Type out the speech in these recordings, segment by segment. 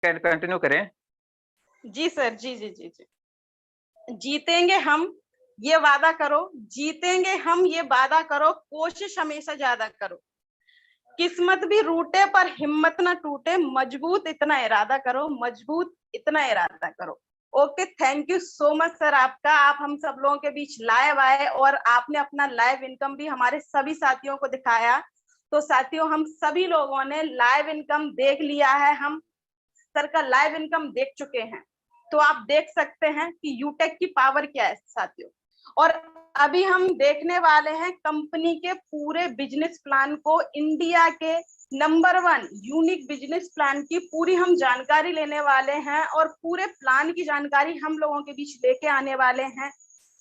Continue करें। जी sir, जी जी जी जी। जीतेंगे हम, ये वादा करो। जीतेंगे हम, ये वादा करो। कोशिश हमेशा ज्यादा करो। किस्मत भी रूटे पर हिम्मत ना टूटे। मजबूत इतना इरादा करो, मजबूत इतना इरादा करो। Okay, thank you so much sir आपका। आप हम सब लोगों के बीच लाइव आए और आपने अपना लाइव इनकम भी हमारे सभी साथियों को दिखाया। तो साथियों, हम सभी लोगों ने लाइव इनकम देख लिया है। हम सर का लाइव इनकम देख चुके हैं। तो आप देख सकते हैं कि यूटेक की पावर क्या है साथियों। और अभी हम देखने वाले हैं कंपनी के पूरे बिजनेस प्लान को। इंडिया के नंबर 1 यूनिक बिजनेस प्लान की पूरी हम जानकारी लेने वाले हैं और पूरे प्लान की जानकारी हम लोगों के बीच लेके आने वाले हैं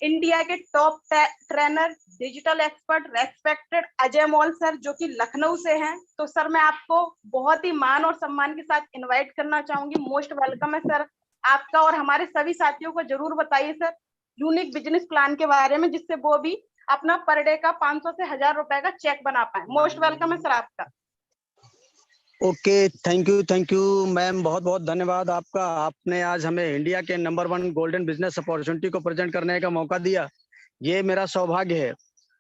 इंडिया के top trainer, digital expert, respected Ajay mall sir, जो कि लखनऊ से हैं। तो सर, मैं आपको बहुत ही मान और सम्मान के साथ इनवाइट करना चाहूंगी। मोस्ट वेलकम है सर आपका। और हमारे सभी साथियों को जरूर बताइए सर यूनिक बिजनेस प्लान के बारे में, जिससे वो भी अपना पर डे का 500 से 1000 रुपए का चेक बना पाए। मोस्ट वेलकम है सर आपका। ओके, थैंक यू मैम, बहुत बहुत धन्यवाद आपका। आपने आज हमें इंडिया के नंबर 1 गोल्डन बिजनेस अपॉर्चुनिटी को प्रेजेंट करने का मौका दिया, ये मेरा सौभाग्य है।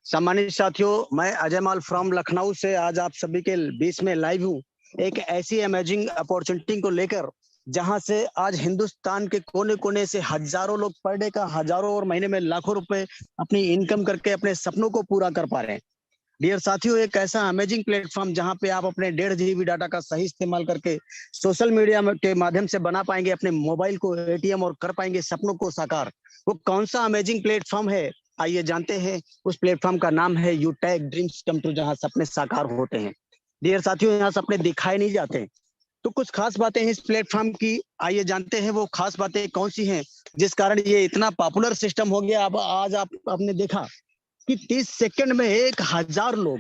सम्मानित साथियों, मैं अजय माल फ्रॉम लखनऊ से आज आप सभी के बीच में लाइव हूँ, एक ऐसी अमेजिंग अपॉर्चुनिटी को लेकर जहां से आज हिंदुस्तान के कोने कोने से हजारों लोग पर डे का हजारों और महीने में लाखों रुपए अपनी इनकम करके अपने सपनों को पूरा कर पा रहे हैं। डियर साथियों, एक ऐसा अमेजिंग प्लेटफॉर्म जहां पे आप अपने 1.5 GB डाटा का सही इस्तेमाल करके सोशल मीडिया के माध्यम से बना पाएंगे अपने मोबाइल को एटीएम और कर पाएंगे सपनों को साकार। वो कौन सा अमेजिंग प्लेटफॉर्म है, आइए जानते हैं। उस प्लेटफॉर्म का नाम है यूटेक ड्रीम्स कम ट्रू, जहां सपने साकार होते हैं। डियर साथियों, यहाँ सपने दिखाए नहीं जाते, तो कुछ खास बातें हैं इस प्लेटफॉर्म की, आइए जानते हैं वो खास बातें कौन सी हैं जिस कारण ये इतना पॉपुलर सिस्टम हो गया। अब आज आपने देखा कि 30 सेकंड में 1000 लोग,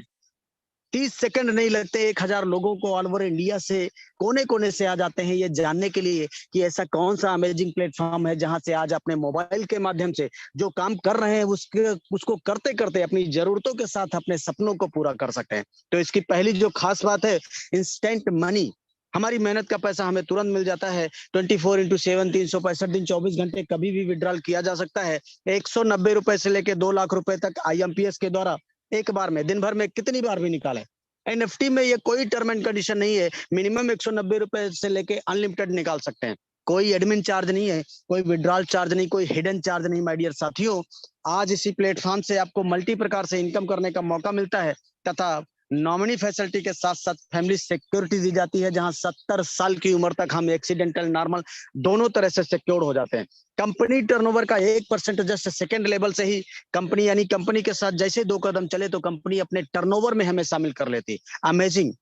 30 सेकंड नहीं लगते 1000 लोगों को ऑल ओवर इंडिया से कोने कोने से आ जाते हैं ये जानने के लिए कि ऐसा कौन सा अमेजिंग प्लेटफॉर्म है जहां से आज अपने मोबाइल के माध्यम से जो काम कर रहे हैं उसको करते करते अपनी जरूरतों के साथ अपने सपनों को पूरा कर सकते हैं। तो इसकी पहली जो खास बात है, इंस्टेंट मनी। हमारी मेहनत का पैसा हमें तुरंत मिल जाता है। 24x7 365 दिन 24 घंटे कभी भी विड्रॉल किया जा सकता है। 190 रुपए से लेके 2 लाख रुपए तक आईएमपीएस के द्वारा एक बार में, दिन भर में कितनी बार भी निकाले। एनएफटी में ये कोई टर्म एंड कंडीशन नहीं है, मिनिमम 190 रुपए से लेके अनलिमिटेड निकाल सकते हैं। कोई एडमिन चार्ज नहीं है, कोई विड्रॉल चार्ज नहीं, कोई हिडन चार्ज नहीं। माय डियर साथियों, आज इसी प्लेटफॉर्म से आपको मल्टी प्रकार से इनकम करने का मौका मिलता है तथा नॉमिनी फैसिलिटी के साथ साथ फैमिली सिक्योरिटी दी जाती है, जहां 70 साल की उम्र तक हम एक्सीडेंटल नॉर्मल दोनों तरह से सिक्योर हो जाते हैं। कंपनी टर्नओवर का 1% जस्ट सेकंड लेवल से ही कंपनी, यानी कंपनी के साथ जैसे 2 कदम चले तो कंपनी अपने टर्नओवर में हमें शामिल कर लेती है। अमेजिंग।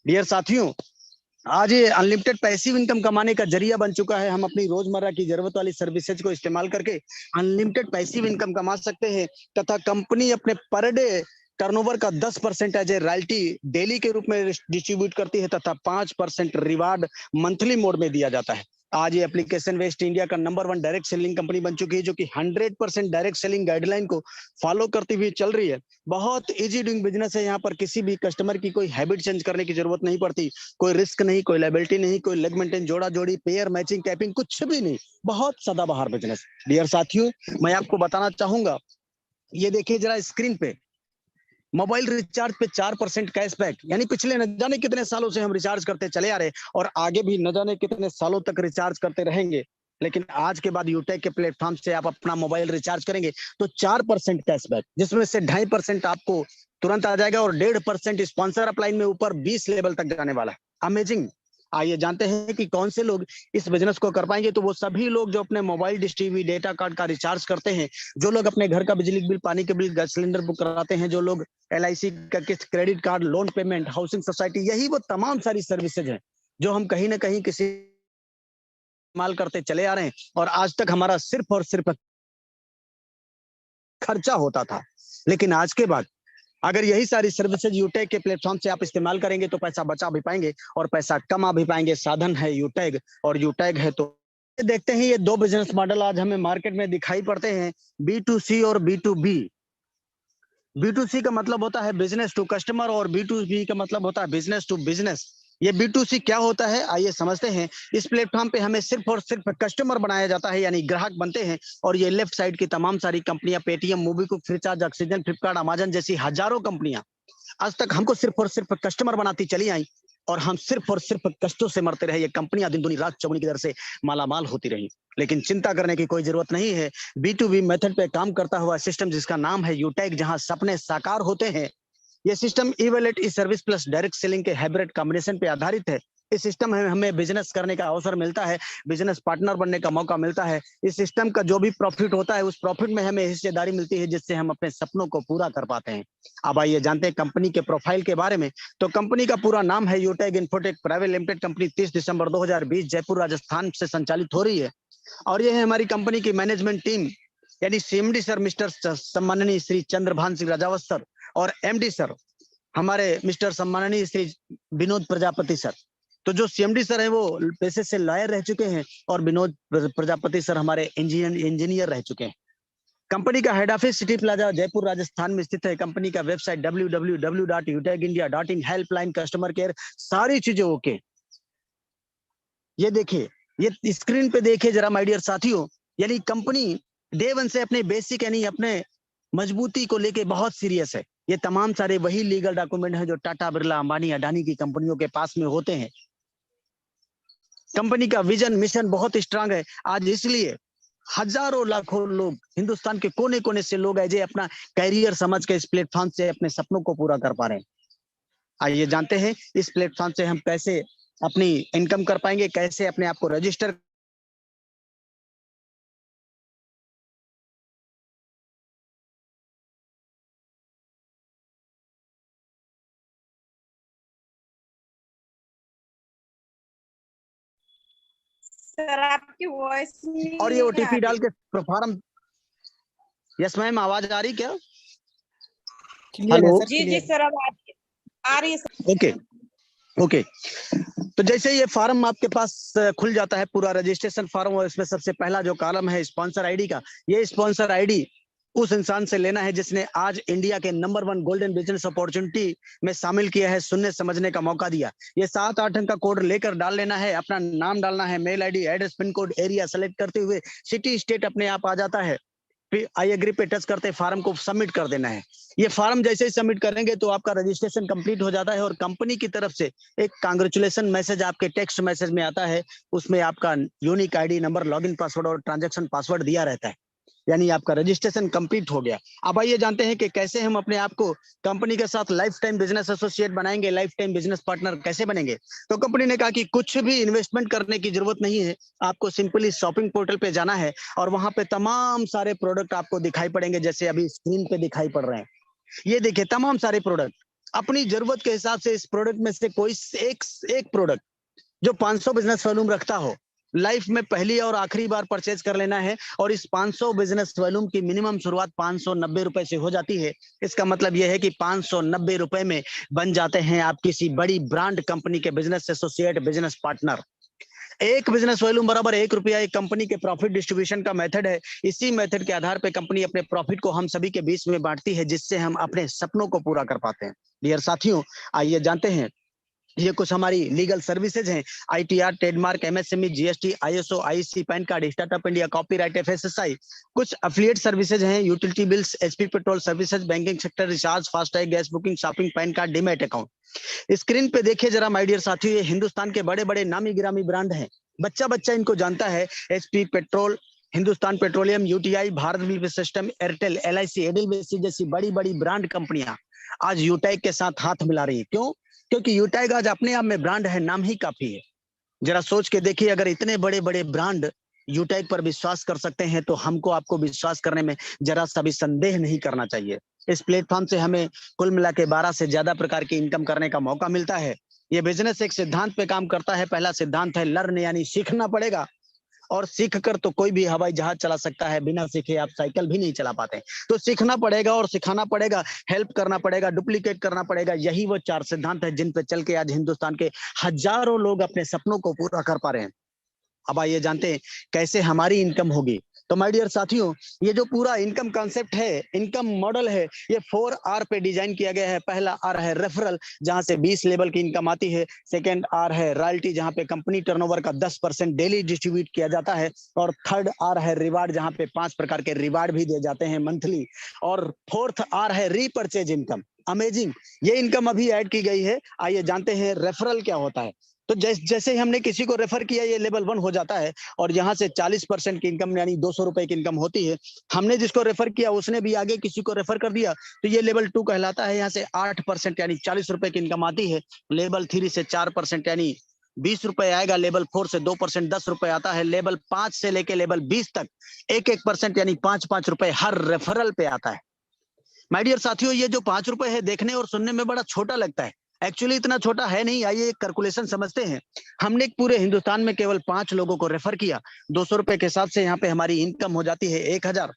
डियर साथियों, आज ये अनलिमिटेड पैसिव इनकम कमाने का जरिया बन चुका है। हम अपनी रोजमर्रा की जरूरत वाली सर्विसेज को इस्तेमाल करके अनलिमिटेड पैसिव इनकम कमा सकते हैं तथा कंपनी अपने पर डे टर्नओवर का 10% एज ए रॉयल्टी डेली के रूप में डिस्ट्रीब्यूट करती है तथा 5% रिवार्ड मंथली मोड में दिया जाता है। आज ये एप्लीकेशन वेस्ट इंडिया का नंबर 1 डायरेक्ट सेलिंग कंपनी बन चुकी है, जो कि 100% डायरेक्ट सेलिंग गाइडलाइन को फॉलो करती हुई चल रही है। बहुत इजी डूइंग बिजनेस है, यहाँ पर किसी भी कस्टमर की कोई हैबिट चेंज करने की जरूरत नहीं पड़ती, कोई रिस्क नहीं, कोई लायबिलिटी नहीं, कोई लेग मेंटेन, जोड़ा जोड़ी, पेयर मैचिंग, कैपिंग, कुछ भी नहीं। बहुत सदाबहार बिजनेस। डियर साथियों, मैं आपको बताना चाहूंगा, ये देखिए जरा स्क्रीन पे, मोबाइल रिचार्ज पे 4% कैशबैक, यानी पिछले न जाने कितने सालों से हम रिचार्ज करते चले आ रहे और आगे भी न जाने कितने सालों तक रिचार्ज करते रहेंगे। लेकिन आज के बाद यूटेक के प्लेटफॉर्म से आप अपना मोबाइल रिचार्ज करेंगे तो 4% कैशबैक, जिसमें से 2.5% आपको तुरंत आ जाएगा और 1.5% स्पॉन्सर अपलाइन में ऊपर 20 लेवल तक जाने वाला है। अमेजिंग। आइए जानते हैं कि कौन से लोग इस बिजनेस को कर पाएंगे। तो वो सभी लोग जो अपने mobile dish, TV, data card का रिचार्ज करते हैं, जो लोग अपने घर का बिजली बिल, पानी के बिल, गैस सिलेंडर बुक कराते हैं, जो लोग LIC का किस्त, credit card, loan payment, housing society, यही वो तमाम सारी सर्विसेज हैं जो हम कहीं ना कहीं किसी इस्तेमाल करते चले आ रहे हैं और आज तक हमारा सिर्फ और सिर्फ खर्चा होता था। लेकिन आज के बाद अगर यही सारी सर्विसेज यूटेक के प्लेटफॉर्म से आप इस्तेमाल करेंगे तो पैसा बचा भी पाएंगे और पैसा कमा भी पाएंगे। साधन है यूटेक और यूटेक है। तो देखते हैं ये 2 बिजनेस मॉडल आज हमें मार्केट में दिखाई पड़ते हैं, B2C और B2B। B2C का मतलब होता है बिजनेस टू कस्टमर और B2B का मतलब होता है बिजनेस टू बिजनेस। ये B2C क्या होता है आइए समझते हैं। इस प्लेटफॉर्म पे हमें सिर्फ और सिर्फ कस्टमर बनाया जाता है, यानी ग्राहक बनते हैं। और ये लेफ्ट साइड की तमाम सारी कंपनियां, Paytm, MobiKwik, Freecharge, oxygen, Flipkart, Amazon जैसी हजारों कंपनियां आज तक हमको सिर्फ और सिर्फ कस्टमर बनाती चली आई, और हम सिर्फ और सिर्फ कष्टों से मरते रहे। ये कंपनियां दिन दुनी रात चौगुनी की दर से मालामाल होती रही। लेकिन चिंता करने की कोई जरूरत नहीं है। B2B मेथड पे काम करता हुआ सिस्टम जिसका नाम है यूटेक, जहां सपने साकार होते हैं। ये सिस्टम इवैल्यूएट ई सर्विस प्लस डायरेक्ट सेलिंग के हाइब्रिड कॉम्बिनेशन पे आधारित है। इस सिस्टम में हमें बिजनेस करने का अवसर मिलता है, बिजनेस पार्टनर बनने का मौका मिलता है। इस सिस्टम का जो भी प्रॉफिट होता है, उस प्रॉफिट में हमें हिस्सेदारी मिलती है, जिससे हम अपने सपनों को पूरा कर पाते हैं। अब आइए जानते हैं कंपनी के प्रोफाइल के बारे में। तो कंपनी का पूरा नाम है यूटेक इन्फोटेक प्राइवेट लिमिटेड। कंपनी 30 दिसंबर 2020 जयपुर राजस्थान से संचालित हो रही है। और ये है हमारी कंपनी की मैनेजमेंट टीम, यानी CMD सर मिस्टर सम्माननीय श्री चंद्रभान सिंह राजावत सर, और MD सर हमारे मिस्टर सम्माननीय श्री विनोद प्रजापति सर। तो जो CMD सर है वो पेशे से लॉयर रह चुके हैं, और विनोद प्रजापति सर हमारे इंजीनियर रह चुके हैं। कंपनी का head office city plaza Jaipur Rajasthan में स्थित है। कंपनी का website www.utekindia.in, helpline, customer care, सारी चीजें ओके। ये देखिए, ये स्क्रीन पे देखिए जरा माय डियर साथियों, यानी कंपनी डे वन से अपने बेसिक यानी अपने मजबूती को लेके बहुत सीरियस है। ये तमाम सारे वही लीगल डॉक्यूमेंट हैं जो टाटा, बिरला, अंबानी, अडानी की कंपनियों के पास में होते हैं। कंपनी का विजन मिशन बहुत स्ट्रांग है। आज इसलिए हजारों लाखों लोग, हिंदुस्तान के कोने कोने से लोग ऐसे अपना कैरियर समझ के इस प्लेटफॉर्म से अपने सपनों को पूरा कर पा रहे हैं। आइए जानते हैं इस प्लेटफॉर्म से हम कैसे अपनी इनकम कर पाएंगे, कैसे अपने आप को रजिस्टर। सर आपकी वॉइस और ये नहीं आ OTP डाल रही। के फॉर्म। यस मैम, आवाज आ रही क्या? क्लियर है हेलो। सर, जी जी क्लियर। सर, अब आ रही है सर। Okay okay. तो जैसे ये फॉर्म आपके पास खुल जाता है, पूरा रजिस्ट्रेशन फॉर्म, और इसमें सबसे पहला जो कॉलम है स्पॉन्सर आईडी का, ये स्पॉन्सर आईडी उस इंसान से लेना है जिसने आज इंडिया के नंबर 1 गोल्डन बिजनेस अपॉर्चुनिटी में शामिल किया है, सुनने समझने का मौका दिया। ये 7-8 अंक का कोड लेकर डाल लेना है, अपना नाम डालना है, mail ID, address, pin code, area select करते हुए सिटी स्टेट अपने आप आ जाता है। फिर आई एग्री पे टच करते फॉर्म को सबमिट कर देना है। ये फॉर्म जैसे ही सबमिट करेंगे तो आपका रजिस्ट्रेशन कंप्लीट हो जाता है, और कंपनी की तरफ से एक कांग्रेचुलेशन मैसेज आपके टेक्स्ट मैसेज में आता है। उसमें आपका unique ID number, login password और ट्रांजैक्शन पासवर्ड दिया रहता है, यानी आपका रजिस्ट्रेशन कंप्लीट हो गया। अब आइए जानते हैं कि कैसे हम अपने आप को कंपनी के साथ लाइफ टाइम बिजनेस एसोसिएट बनाएंगे, लाइफ टाइम बिजनेस पार्टनर कैसे बनेंगे। तो कंपनी ने कहा कि कुछ भी इन्वेस्टमेंट करने की जरूरत नहीं है, आपको सिंपली शॉपिंग पोर्टल पे जाना है, और वहां पे तमाम सारे प्रोडक्ट आपको दिखाई पड़ेंगे, जैसे अभी स्क्रीन पे दिखाई पड़ रहे हैं। ये देखिए तमाम सारे प्रोडक्ट, अपनी जरूरत के हिसाब से इस प्रोडक्ट में से कोई एक प्रोडक्ट जो 500 बिजनेस वॉल्यूम रखता हो, लाइफ में पहली और आखिरी बार परचेज कर लेना है। और इस 500 बिजनेस वॉल्यूम की मिनिमम शुरुआत 590 रुपए से हो जाती है। इसका मतलब यह है कि 590 रुपए में बन जाते हैं आप किसी बड़ी ब्रांड कंपनी के बिजनेस एसोसिएट, बिजनेस पार्टनर। एक बिजनेस वॉल्यूम बराबर 1 रुपया एक कंपनी के प्रॉफिट डिस्ट्रीब्यूशन का मेथड है। इसी मेथड के आधार पर कंपनी अपने प्रॉफिट को हम सभी के बीच में बांटती है, जिससे हम अपने सपनों को पूरा कर पाते हैं। डियर साथियों, आइए जानते हैं ये कुछ हमारी लीगल सर्विसेज हैं। ITR, trademark, MSME, GST, ISO, IEC, pan card, startup India, copyright, FSSAI। कुछ अफिलिएट सर्विसेज हैं, utility bills, HP petrol services, banking sector, recharge, FASTag, gas booking, shopping, pan card, demat account. Screen पे देखिए जरा my dear साथियों, ये हिंदुस्तान के बड़े बड़े नामी गिरामी ब्रांड हैं, बच्चा बच्चा इनको जानता है। HP petrol, Hindustan petroleum, UTI, Bharat बिजली सिस्टम, एयरटेल, LIC, एडिलवेसी जैसी बड़ी बड़ी ब्रांड कंपनियां आज यूटैग के साथ हाथ मिला रही है। क्यों? क्योंकि यूटैग आज अपने आप में ब्रांड है, नाम ही काफी है। जरा सोच के देखिए, अगर इतने बड़े बड़े ब्रांड यूटैग पर विश्वास कर सकते हैं, तो हमको आपको विश्वास करने में जरा सा भी संदेह नहीं करना चाहिए। इस प्लेटफॉर्म से हमें कुल मिला के 12 से ज्यादा प्रकार की इनकम करने का मौका मिलता है। ये बिजनेस एक सिद्धांत पे काम करता है। पहला सिद्धांत है लर्न, यानी सीखना पड़ेगा, और सीख कर तो कोई भी हवाई जहाज चला सकता है, बिना सीखे आप साइकिल भी नहीं चला पाते। तो सीखना पड़ेगा और सिखाना पड़ेगा, हेल्प करना पड़ेगा, डुप्लीकेट करना पड़ेगा। यही वो 4 सिद्धांत है जिन पे चल के आज हिंदुस्तान के हजारों लोग अपने सपनों को पूरा कर पा रहे हैं। अब आइए जानते हैं कैसे हमारी इनकम होगी। तो माय डियर साथियों, ये जो पूरा इनकम कॉन्सेप्ट है, इनकम मॉडल है, ये 4R पे डिजाइन किया गया है। पहला R है रेफरल, जहां से 20 लेवल की इनकम आती है। सेकंड R है रॉयल्टी, जहां पे कंपनी टर्नओवर का 10% डेली डिस्ट्रीब्यूट किया जाता है। और थर्ड R है रिवार्ड, जहां पे 5 प्रकार के रिवार्ड भी दिए जाते हैं मंथली। और फोर्थ R है रीपर्चेज इनकम। अमेजिंग, ये इनकम अभी ऐड की गई है। आइए जानते हैं रेफरल क्या होता है। तो जैसे ही हमने किसी को रेफर किया, ये लेवल 1 हो जाता है और यहाँ से 40% की इनकम यानी 200 रुपए की इनकम होती है। हमने जिसको रेफर किया उसने भी आगे किसी को रेफर कर दिया, तो ये लेवल 2 कहलाता है। यहाँ से 8% यानी 40 रुपए की इनकम आती है। लेवल 3 से 4% यानी 20 रुपए आएगा। लेवल 4 से 2% 10 रुपए आता है। लेवल 5 से लेके लेवल 20 तक 1% यानी 5 रुपए हर रेफरल पे आता है। माय डियर साथियों, ये जो 5 रुपए है देखने और सुनने में बड़ा छोटा लगता है, एक्चुअली इतना छोटा है नहीं। आइए एक कैलकुलेशन समझते हैं। हमने पूरे हिंदुस्तान में केवल 5 लोगों को रेफर किया। 200 रुपए के हिसाब से यहाँ पे हमारी इनकम हो जाती है 1000।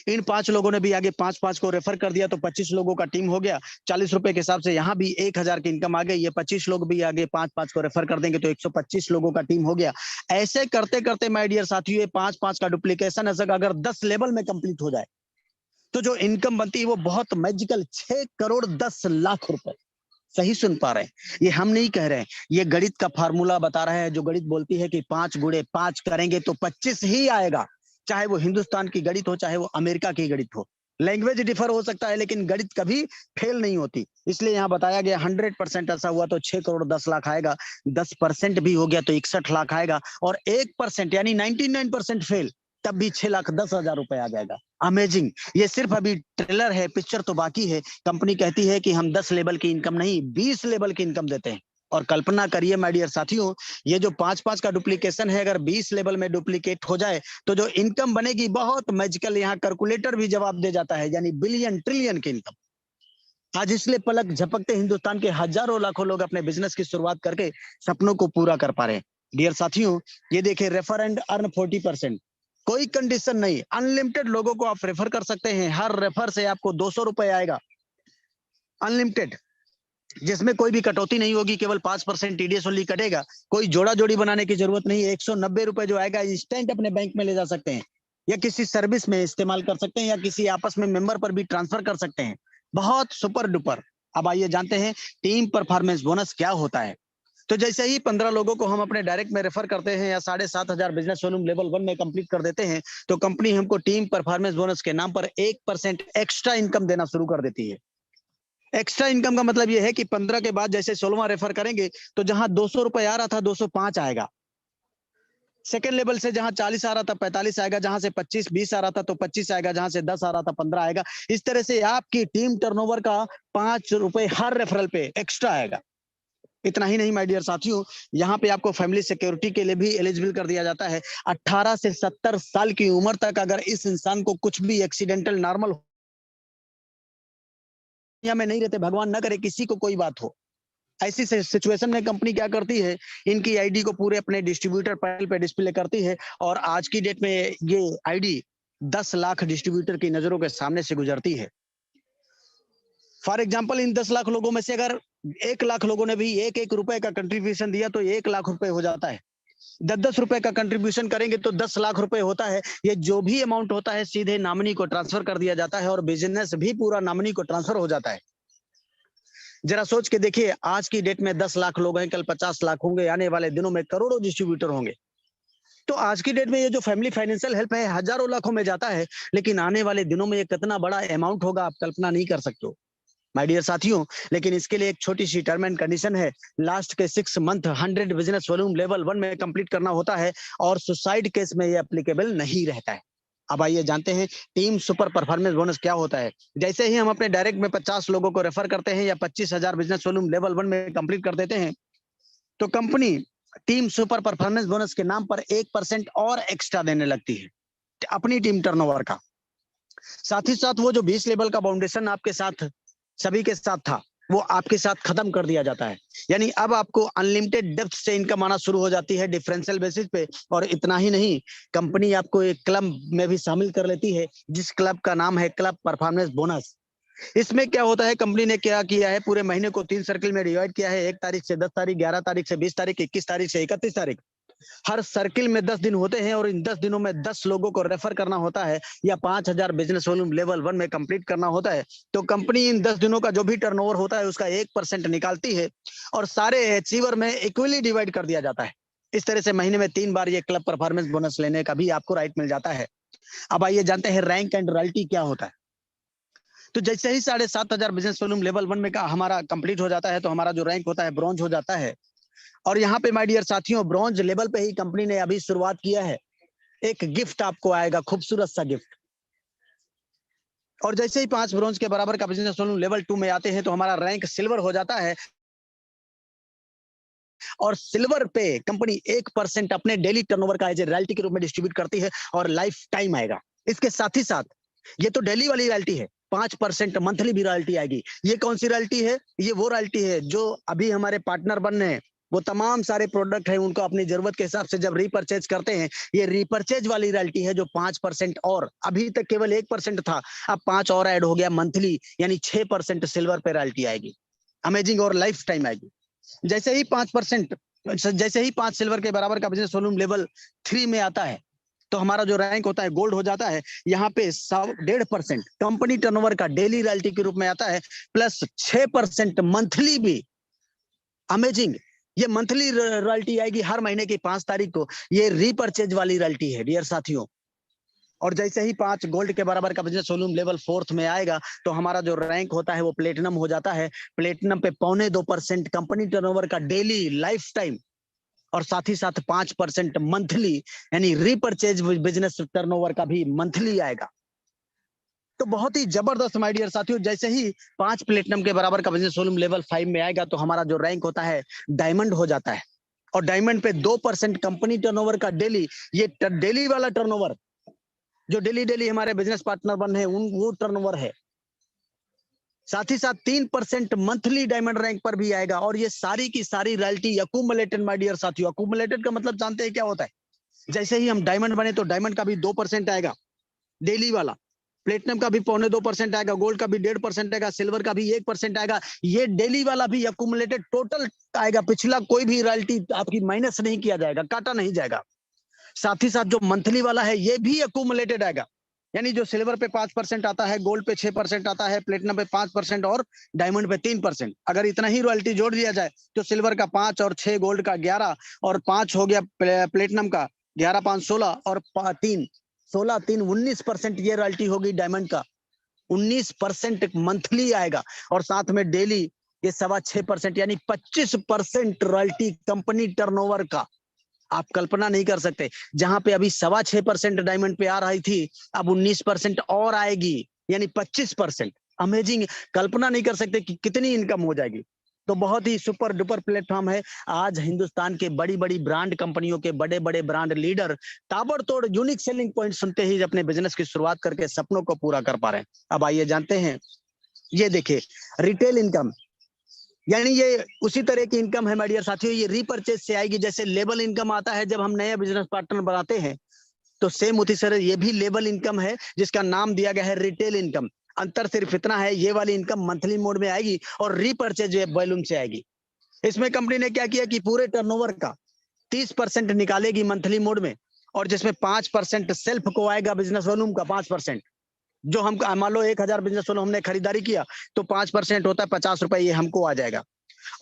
इन 5 लोगों ने भी आगे 5 को रेफर कर दिया, तो 25 लोगों का टीम हो गया। 40 रुपए के हिसाब से यहाँ भी 1000 की इनकम आ गई। ये 25 लोग भी आगे 5 को रेफर कर देंगे, तो 125 लोगों का टीम हो गया। ऐसे करते करते माय डियर साथियों, ये 5 का डुप्लीकेशन अगर 10 लेवल में कंप्लीट हो जाए, तो जो इनकम बनती है वो बहुत मैजिकल 6 करोड़ 10 लाख रुपए। सही सुन पा रहे हैं, ये हम नहीं कह रहे हैं, ये गणित का फार्मूला बता रहा है। जो गणित बोलती है कि 5 गुणे 5 करेंगे तो 25 ही आएगा। चाहे वो हिंदुस्तान की गणित हो, चाहे वो अमेरिका की गणित हो। लैंग्वेज डिफर हो सकता है, लेकिन गणित कभी फेल नहीं होती। इसलिए यहाँ बताया गया 100% ऐसा हुआ तो 6 करोड़ 10 लाख आएगा। 10% भी हो गया तो 61 लाख आएगा। और 1% यानी 99% फेल, तब भी 6,10,000 रुपए आ जाएगा। अमेजिंग। ये सिर्फ अभी ट्रेलर है, पिक्चर तो बाकी है। कंपनी कहती है कि हम 10 लेवल की इनकम नहीं, 20 लेवल की इनकम देते हैं। और कल्पना करिए माय डियर साथियों, ये जो 5 का डुप्लीकेशन है, अगर 20 लेवल में डुप्लीकेट हो जाए तो जो इनकम बनेगी बहुत मैजिकल। यहाँ कैलकुलेटर भी जवाब दे जाता है, यानी बिलियन ट्रिलियन की इनकम। आज इसलिए पलक झपकते हिंदुस्तान के हजारों लाखों लोग अपने बिजनेस की शुरुआत करके सपनों को पूरा कर पा रहे हैं। डियर साथियों, ये देखिए रेफर एंड अर्न 40%। कोई कंडीशन नहीं, अनलिमिटेड लोगों को आप रेफर कर सकते हैं। हर रेफर से आपको 200 रुपए आएगा, अनलिमिटेड, जिसमें कोई भी कटौती नहीं होगी। केवल 5% टीडीएस ओनली कटेगा। कोई जोड़ा जोड़ी बनाने की जरूरत नहीं है। 190 रुपए जो आएगा इंस्टेंट अपने बैंक में ले जा सकते हैं, या किसी सर्विस में इस्तेमाल कर सकते हैं, या किसी आपस में मेंबर पर भी ट्रांसफर कर सकते हैं। बहुत सुपर डुपर। अब आइए जानते हैं टीम परफॉर्मेंस बोनस क्या होता है। तो जैसे ही 15 लोगों को हम अपने डायरेक्ट में रेफर करते हैं, या 7,500 बिजनेस वॉल्यूम लेवल 1 में कंप्लीट कर देते हैं, तो कंपनी हमको टीम परफॉर्मेंस बोनस के नाम पर 1% एक्स्ट्रा इनकम देना शुरू कर देती है। एक्स्ट्रा इनकम का मतलब यह है कि 15 के बाद जैसे 16वां रेफर करेंगे, तो जहां 200 रुपए आ रहा था 205 आएगा। सेकेंड लेवल से जहां 40 आ रहा था 45 आएगा। जहां से 25-20 आ रहा था तो 25 आएगा। जहां से 10 आ रहा था 15 आएगा। इस तरह से आपकी टीम टर्नओवर का 5 रुपए हर रेफरल पे एक्स्ट्रा आएगा। इतना ही नहीं माय डियर साथियों, यहाँ पे आपको फैमिली सिक्योरिटी के लिए भी एलिजिबल कर दिया जाता है। 18 से 70 साल की उम्र तक अगर इस इंसान को कुछ भी एक्सीडेंटल नॉर्मल दुनिया में नहीं रहते, भगवान ना करे किसी को कोई बात हो, ऐसी सिचुएशन में कंपनी क्या करती है, इनकी आईडी को पूरे अपने डिस्ट्रीब्यूटर पैनल पे डिस्प्ले करती है। और आज की डेट में ये आईडी 10 लाख डिस्ट्रीब्यूटर की नजरों के सामने से गुजरती है। फॉर एग्जाम्पल, इन 10 लाख लोगों में से अगर 1 लाख लोगों ने भी 1-1 रुपए का कंट्रीब्यूशन दिया, तो 1 लाख रुपए हो जाता है। 10-10 रुपए का कंट्रीब्यूशन करेंगे तो 10 लाख रुपए होता है। ये जो भी अमाउंट होता है सीधे नॉमिनी को ट्रांसफर कर दिया जाता है, और बिजनेस भी पूरा नॉमिनी को ट्रांसफर हो जाता है। जरा सोच के देखिए, आज की डेट में 10 लाख लोग हैं, कल 50 लाख होंगे, आने वाले दिनों में करोड़ों डिस्ट्रीब्यूटर होंगे। तो आज की डेट में ये जो फैमिली फाइनेंशियल हेल्प है हजारों लाखों में जाता है, लेकिन आने वाले दिनों में ये कितना बड़ा अमाउंट होगा आप कल्पना नहीं कर सकते हो माय डियर साथियों। लेकिन इसके लिए एक छोटी सी टर्म एंड कंडीशन है। लास्ट के 6 मंथ 100 बिजनेस वॉल्यूम लेवल 1 में कंप्लीट करना होता है, और सुसाइड केस में ये एप्लीकेबल नहीं रहता है। अब आइए जानते हैं टीम सुपर परफॉर्मेंस बोनस क्या होता है। जैसे ही हम अपने डायरेक्ट में 50 लोगों को रेफर करते हैं, या 25,000 बिजनेस वॉल्यूम लेवल 1 में कंप्लीट कर देते हैं, तो company team super performance bonus के नाम पर 1% और एक्स्ट्रा देने लगती है अपनी टीम टर्नओवर का। साथ ही साथ वो जो 20 लेवल का फाउंडेशन आपके साथ सभी के साथ था, वो आपके साथ खत्म कर दिया जाता है। यानी अब आपको अनलिमिटेड डेप्थ से इनकम आना शुरू हो जाती है डिफरेंशियल बेसिस पे। और इतना ही नहीं, कंपनी आपको एक क्लब में भी शामिल कर लेती है, जिस क्लब का नाम है क्लब परफॉर्मेंस बोनस। इसमें क्या होता है, कंपनी ने क्या किया है, पूरे महीने को 3 सर्किल में डिवाइड किया है। 1 तारीख से 10 तारीख, 11 तारीख से 20 तारीख, 21 तारीख से 31 तारीख। हर सर्किल में 10 दिन होते हैं और इन 10 दिनों में 10 लोगों को रेफर करना होता है या 5000 बिजनेस वॉल्यूम लेवल 1 में कंप्लीट करना होता है, तो कंपनी इन 10 दिनों का जो भी टर्नओवर होता है उसका 1% निकालती है और सारे अचीवर में इक्वली डिवाइड कर दिया जाता है। इस तरह से महीने में 3 बार ये क्लब परफॉर्मेंस बोनस लेने का भी आपको राइट मिल जाता है। अब आइए जानते हैं रैंक एंड रॉयल्टी क्या होता है। तो जैसे ही 7500 बिजनेस वॉल्यूम लेवल 1 में का हमारा कंप्लीट हो जाता है तो हमारा जो रैंक होता है ब्रॉन्ज हो जाता है। और यहाँ पे माय डियर साथियों, ब्रॉन्ज लेवल पे ही कंपनी ने अभी शुरुआत किया है। एक गिफ्ट आपको आएगा, खूबसूरत सा गिफ्ट। और जैसे ही 5 ब्रॉन्ज के बराबर का बिजनेस वॉल्यूम लेवल 2 में आते हैं तो हमारा रैंक सिल्वर हो जाता है। और सिल्वर पे कंपनी 1% अपने डेली टर्नओवर का एज ए रॉयल्टी के रूप में डिस्ट्रीब्यूट करती है और लाइफ टाइम आएगा। इसके साथ ही साथ ये तो डेली वाली रॉयल्टी है, 5% मंथली भी रॉयल्टी आएगी। ये कौन सी रॉयल्टी है? ये वो रॉयल्टी है जो अभी हमारे पार्टनर बन रहे हैं, वो तमाम सारे प्रोडक्ट है उनको अपनी जरूरत के हिसाब से जब रिपर्चेज करते हैं, ये रिपर्चेज वाली रॉयल्टी है जो 5% और अभी तक केवल 1% था, अब 5 और ऐड हो गया मंथली, यानी 6% सिल्वर पे रॉयल्टी आएगी। अमेजिंग और लाइफ टाइम आएगी। जैसे ही 5 सिल्वर के बराबर का बिजनेस वॉल्यूम लेवल 3 में आता है तो हमारा जो रैंक होता है गोल्ड हो जाता है। यहाँ पे 1.5% कंपनी टर्नओवर का डेली रॉयल्टी के रूप में आता है, प्लस 6% मंथली भी। अमेजिंग, ये मंथली रॉयल्टी आएगी हर महीने की 5 तारीख को। ये रीपरचेज वाली रॉयल्टी है डियर साथियों। और जैसे ही 5 गोल्ड के बराबर का बिजनेस वॉल्यूम लेवल 4th में आएगा तो हमारा जो रैंक होता है वो प्लेटिनम हो जाता है। प्लेटिनम पे 0.25% कंपनी टर्नओवर का डेली लाइफ टाइम और साथ ही साथ 5% मंथली, यानी रीपरचेज बिजनेस टर्नओवर का भी मंथली आएगा। तो बहुत ही जबरदस्त माय डियर साथियों, जैसे ही 5 प्लेटिनम के बराबर का बिजनेस वॉल्यूम लेवल 5 में आएगा तो हमारा जो रैंक होता है डायमंड हो जाता है। और डायमंड पे 2% कंपनी टर्नओवर का डेली, ये डेली वाला टर्नओवर जो डेली हमारे बिजनेस पार्टनर बन है वो टर्नओवर है। साथ ही साथ 3% मंथली डायमंड रैंक पर भी आएगा। और ये सारी की सारी रॉयल्टी अक्यूमुलेटेड माय डियर साथियों। अक्यूमुलेटेड का मतलब जानते हैं क्या होता है? जैसे ही हम डायमंड बने तो डायमंड का भी 2% आएगा डेली वाला, प्लेटिनम का भी 0.25% आएगा, गोल्ड का भी 1.5% आएगा, सिल्वर का भी 1% आएगा। ये डेली वाला भी अक्यूमुलेटेड टोटल आएगा। पिछला कोई भी रॉयल्टी आपकी माइनस नहीं किया जाएगा, काटा नहीं जाएगा। साथ ही साथ जो मंथली वाला है ये भी अक्यूमुलेटेड आएगा, यानी जो सिल्वर पे 5% आता है, गोल्ड पे 6% आता है, प्लेटिनम पे 5% और डायमंड पे 3%। अगर इतना ही रॉयल्टी जोड़ दिया जाए तो सिल्वर का 5 और 6 गोल्ड का 11 और 5 हो गया प्लेटिनम का, 11 5 16 और 3 16 3 19% ये रॉयल्टी होगी डायमंड का। 19% मंथली आएगा और साथ में डेली ये 6.25% यानी 25% रॉयल्टी कंपनी टर्नओवर का। आप कल्पना नहीं कर सकते, जहां पे अभी 6.25% डायमंड पे आ रही थी, अब 19% और आएगी, यानी 25%। अमेजिंग, कल्पना नहीं कर सकते कि कितनी इनकम हो जाएगी। तो बहुत ही सुपर डुपर प्लेटफॉर्म है। आज हिंदुस्तान के बड़ी बड़ी ब्रांड कंपनियों के बड़े बड़े ब्रांड लीडर ताबड़तोड़ यूनिक सेलिंग पॉइंट सुनते ही अपने बिजनेस की शुरुआत करके सपनों को पूरा कर पा रहे हैं। अब आइए जानते हैं, ये देखिए रिटेल इनकम, यानी ये उसी तरह की इनकम है माय डियर साथियों। ये रीपरचेज से आएगी। जैसे लेबल इनकम आता है जब हम नया बिजनेस पार्टनर बनाते हैं, तो सेम उसी तरह ये भी लेबल इनकम है जिसका नाम दिया गया है रिटेल इनकम। अंतर सिर्फ इतना है, ये वाली इनकम मंथली मोड में आएगी और रीपरचेज वॉल्यूम से आएगी। इसमें कंपनी ने क्या किया कि पूरे टर्नओवर का 30% निकालेगी मंथली मोड में, और जिसमें 5% सेल्फ को आएगा बिजनेस वॉल्यूम का 5%। जो हम मान लो 1000 बिजनेस वॉल्यूम हमने खरीदारी किया तो 5% होता है 50 रुपए, ये हमको आ जाएगा।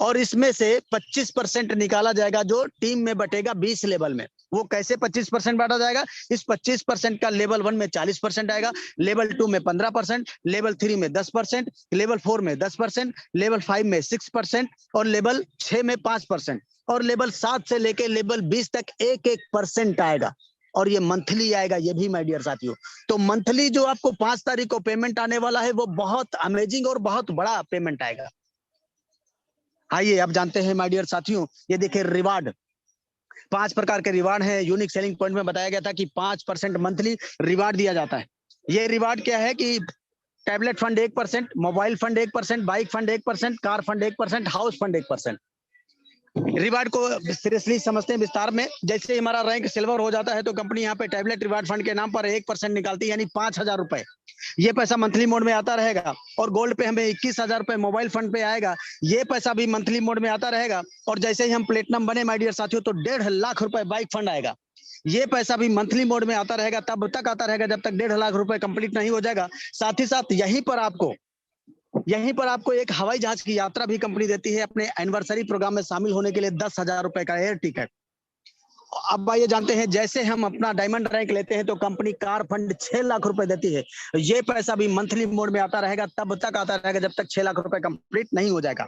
और इसमें से 25% निकाला जाएगा जो टीम में बटेगा 20 लेवल में। वो कैसे 25% बांटा जाएगा? इस 25% का लेवल 1 में 40% आएगा, लेवल 2 में 15%, लेवल 3 में 10%, लेवल 4 में 10%, लेवल 5 में 6% और लेवल 6 में 5%, और लेवल 7 से लेके लेवल 20 तक 1% आएगा। और ये मंथली आएगा, ये भी माय डियर साथियों। तो मंथली जो आपको 5 तारीख को पेमेंट आने वाला है वो बहुत अमेजिंग और बहुत बड़ा पेमेंट आएगा। आइए अब जानते हैं माय डियर साथियों, ये देखिए रिवार्ड, 5 प्रकार के रिवार्ड हैं। यूनिक सेलिंग पॉइंट में बताया गया था कि 5% मंथली रिवार्ड दिया जाता है। ये रिवार्ड क्या है कि tablet fund 1%, mobile fund 1%, bike fund 1%, car fund 1%, house fund 1%। Reward को सीरियसली समझते हैं विस्तार में। जैसे ही हमारा रैंक सिल्वर हो जाता है तो कंपनी यहाँ पे टैबलेट रिवार्ड फंड के नाम पर 1% निकालती है, यानी 5,000 रुपए। ये पैसा मंथली मोड में आता रहेगा। और गोल्ड पे हमें 21,000 रुपए मोबाइल फंड पे आएगा, ये पैसा भी मंथली मोड में आता रहेगा। और जैसे ही हम प्लेटिनम बने माय डियर साथियों, तो 1.5 लाख रुपए बाइक फंड आएगा। ये पैसा भी मंथली मोड में आता रहेगा, तब तक आता रहेगा जब तक 1.5 लाख रुपए कंप्लीट नहीं हो जाएगा। साथ ही साथ यहीं पर आपको एक हवाई जहाज की यात्रा भी कंपनी देती है अपने एनिवर्सरी प्रोग्राम में शामिल होने के लिए, 10,000 रुपए का एयर टिकट। अब आइए जानते हैं, जैसे हम अपना डायमंड रैंक लेते हैं तो कंपनी कार फंड 6 लाख रुपए देती है। ये पैसा भी मंथली मोड में आता रहेगा, तब तक आता रहेगा जब तक 6 लाख रुपए कंप्लीट नहीं हो जाएगा।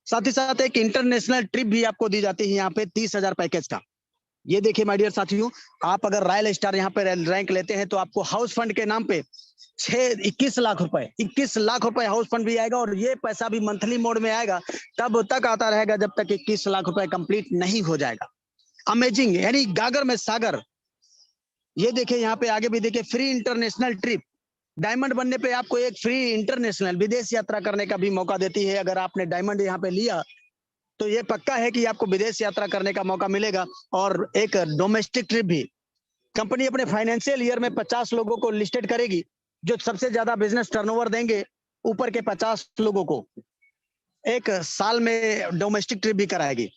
साथ ही साथ एक इंटरनेशनल ट्रिप भी आपको दी जाती है यहाँ पे 30,000 पैकेज का। ये देखिए माय डियर साथियों, आप अगर रॉयल स्टार यहाँ पे रैंक लेते हैं तो आपको हाउस फंड के नाम पे 21 लाख रुपए हाउस फंड भी आएगा। और ये पैसा भी मंथली मोड में आएगा, तब तक आता रहेगा जब तक 21 लाख रुपए कंप्लीट नहीं हो जाएगा। अमेजिंग, यानी गागर में सागर। ये देखिए यहाँ पे आगे भी देखिए, फ्री इंटरनेशनल ट्रिप। डायमंड बनने पे आपको एक फ्री इंटरनेशनल विदेश यात्रा करने का भी मौका देती है। अगर आपने डायमंड यहाँ पे लिया तो ये पक्का है कि आपको विदेश यात्रा करने का मौका मिलेगा। और एक डोमेस्टिक ट्रिप भी कंपनी अपने फाइनेंशियल ईयर में 50 लोगों को लिस्टेड करेगी, जो सबसे ज्यादा बिजनेस टर्नओवर देंगे ऊपर के 50 लोगों को एक साल में डोमेस्टिक ट्रिप भी कराएगी।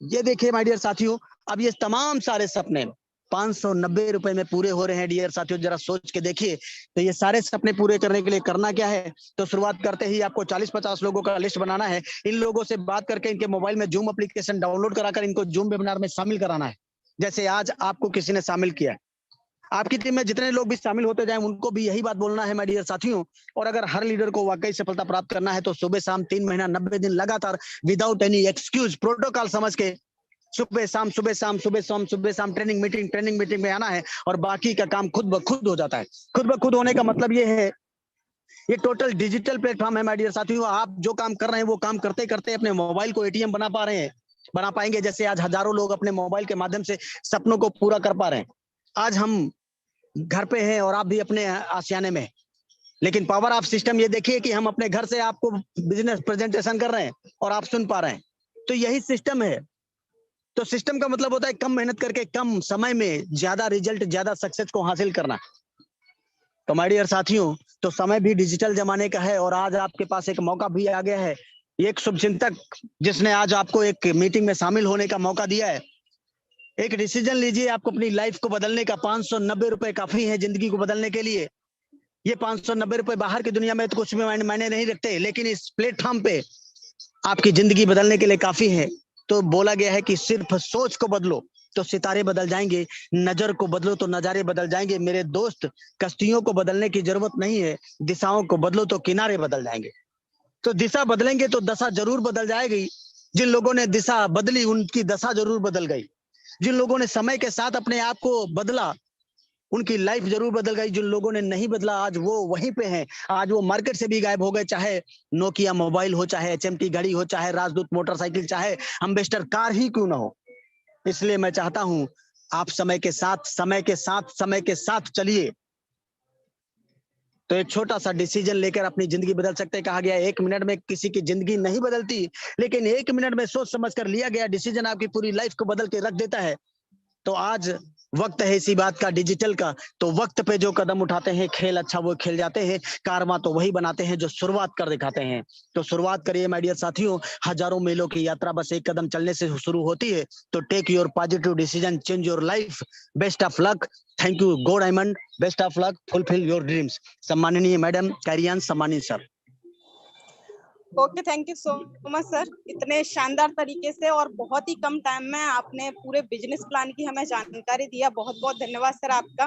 ये देखिए माय डियर साथियों, अब ये तमाम सारे सपने 590 रुपए में पूरे हो रहे हैं। डियर साथियों, जरा सोच के देखिए, तो ये सारे सपने पूरे करने के लिए करना क्या है। तो शुरुआत करते ही आपको 40-50 लोगों का लिस्ट बनाना है। इन लोगों से बात करके इनके मोबाइल में जूम एप्लीकेशन डाउनलोड कराकर इनको जूम वेबिनार में शामिल कराना है। जैसे आज आपको किसी ने शामिल किया है, आपकी टीम में जितने लोग भी शामिल होते जाएं उनको भी यही बात बोलना है माय डियर साथियों। और अगर हर लीडर को वाकई सफलता प्राप्त करना है तो सुबह शाम 3 महीना 90 दिन लगातार विदाउट एनी एक्सक्यूज प्रोटोकॉल समझ के सुबह शाम ट्रेनिंग मीटिंग में आना है। और बाकी का काम खुद ब खुद हो जाता है। खुद ब खुद होने का मतलब ये है, ये टोटल डिजिटल प्लेटफॉर्म है माय डियर साथियों। आप जो काम कर रहे हैं वो काम करते करते अपने मोबाइल को एटीएम बना पाएंगे। जैसे आज हजारों लोग अपने मोबाइल के माध्यम से सपनों को पूरा कर पा रहे हैं। आज हम घर पे हैं और आप भी अपने आशियाने में, लेकिन पावर ऑफ सिस्टम ये देखिए कि हम अपने घर से आपको बिजनेस प्रेजेंटेशन कर रहे हैं और आप सुन पा रहे हैं। तो यही सिस्टम है। तो सिस्टम का मतलब होता है कम मेहनत करके कम समय में ज्यादा रिजल्ट, ज्यादा सक्सेस को हासिल करना। तो माय डियर साथियों, तो समय भी डिजिटल जमाने का है और आज आपके पास एक मौका भी आ गया है। एक शुभचिंतक जिसने आज आपको एक मीटिंग में शामिल होने का मौका दिया है। एक डिसीजन लीजिए, आपको अपनी लाइफ को बदलने का। 590 रुपए काफी है जिंदगी को बदलने के लिए। ये 590 रुपए बाहर की दुनिया में तो कुछ भी मायने नहीं रखते, लेकिन इस प्लेटफॉर्म पे आपकी जिंदगी बदलने के लिए काफी है। तो बोला गया है कि सिर्फ सोच को बदलो तो सितारे बदल जाएंगे, नजर को बदलो तो नजारे बदल जाएंगे। मेरे दोस्त, कश्तियों को बदलने की जरूरत नहीं है, दिशाओं को बदलो तो किनारे बदल जाएंगे। तो दिशा बदलेंगे तो दशा जरूर बदल जाएगी। जिन लोगों ने दिशा बदली उनकी दशा जरूर बदल गई। जिन लोगों ने समय के साथ अपने आप को बदला उनकी लाइफ जरूर बदल गई। जिन लोगों ने नहीं बदला आज वो वहीं पे हैं, आज वो मार्केट से भी गायब हो गए। चाहे नोकिया मोबाइल हो, चाहे HMT घड़ी हो, चाहे राजदूत मोटरसाइकिल, चाहे अम्बेस्टर कार ही क्यों ना हो। इसलिए मैं चाहता हूं आप समय के साथ चलिए। तो एक छोटा सा डिसीजन लेकर अपनी जिंदगी बदल सकते हैं। कहा गया 1 मिनट में किसी की जिंदगी नहीं बदलती, लेकिन 1 मिनट में सोच समझ कर लिया गया डिसीजन आपकी पूरी लाइफ को बदल के रख देता है। तो आज वक्त है इसी बात का, डिजिटल का। तो वक्त पे जो कदम उठाते हैं, खेल अच्छा वो खेल जाते हैं, कारवा तो वही बनाते हैं जो शुरुआत कर दिखाते हैं। तो शुरुआत करिए माय डियर साथियों। हजारों मीलों की यात्रा बस एक कदम चलने से शुरू होती है। तो take your positive decision, change your life. Best of luck. Thank you go diamond. Best of luck, fulfil your dreams. सम्माननीय मैडम कैरियन, सम्मानित sir. Okay, thank you so much sir. इतने शानदार तरीके से और बहुत ही कम टाइम में आपने पूरे बिजनेस प्लान की हमें जानकारी दिया। बहुत बहुत धन्यवाद सर आपका।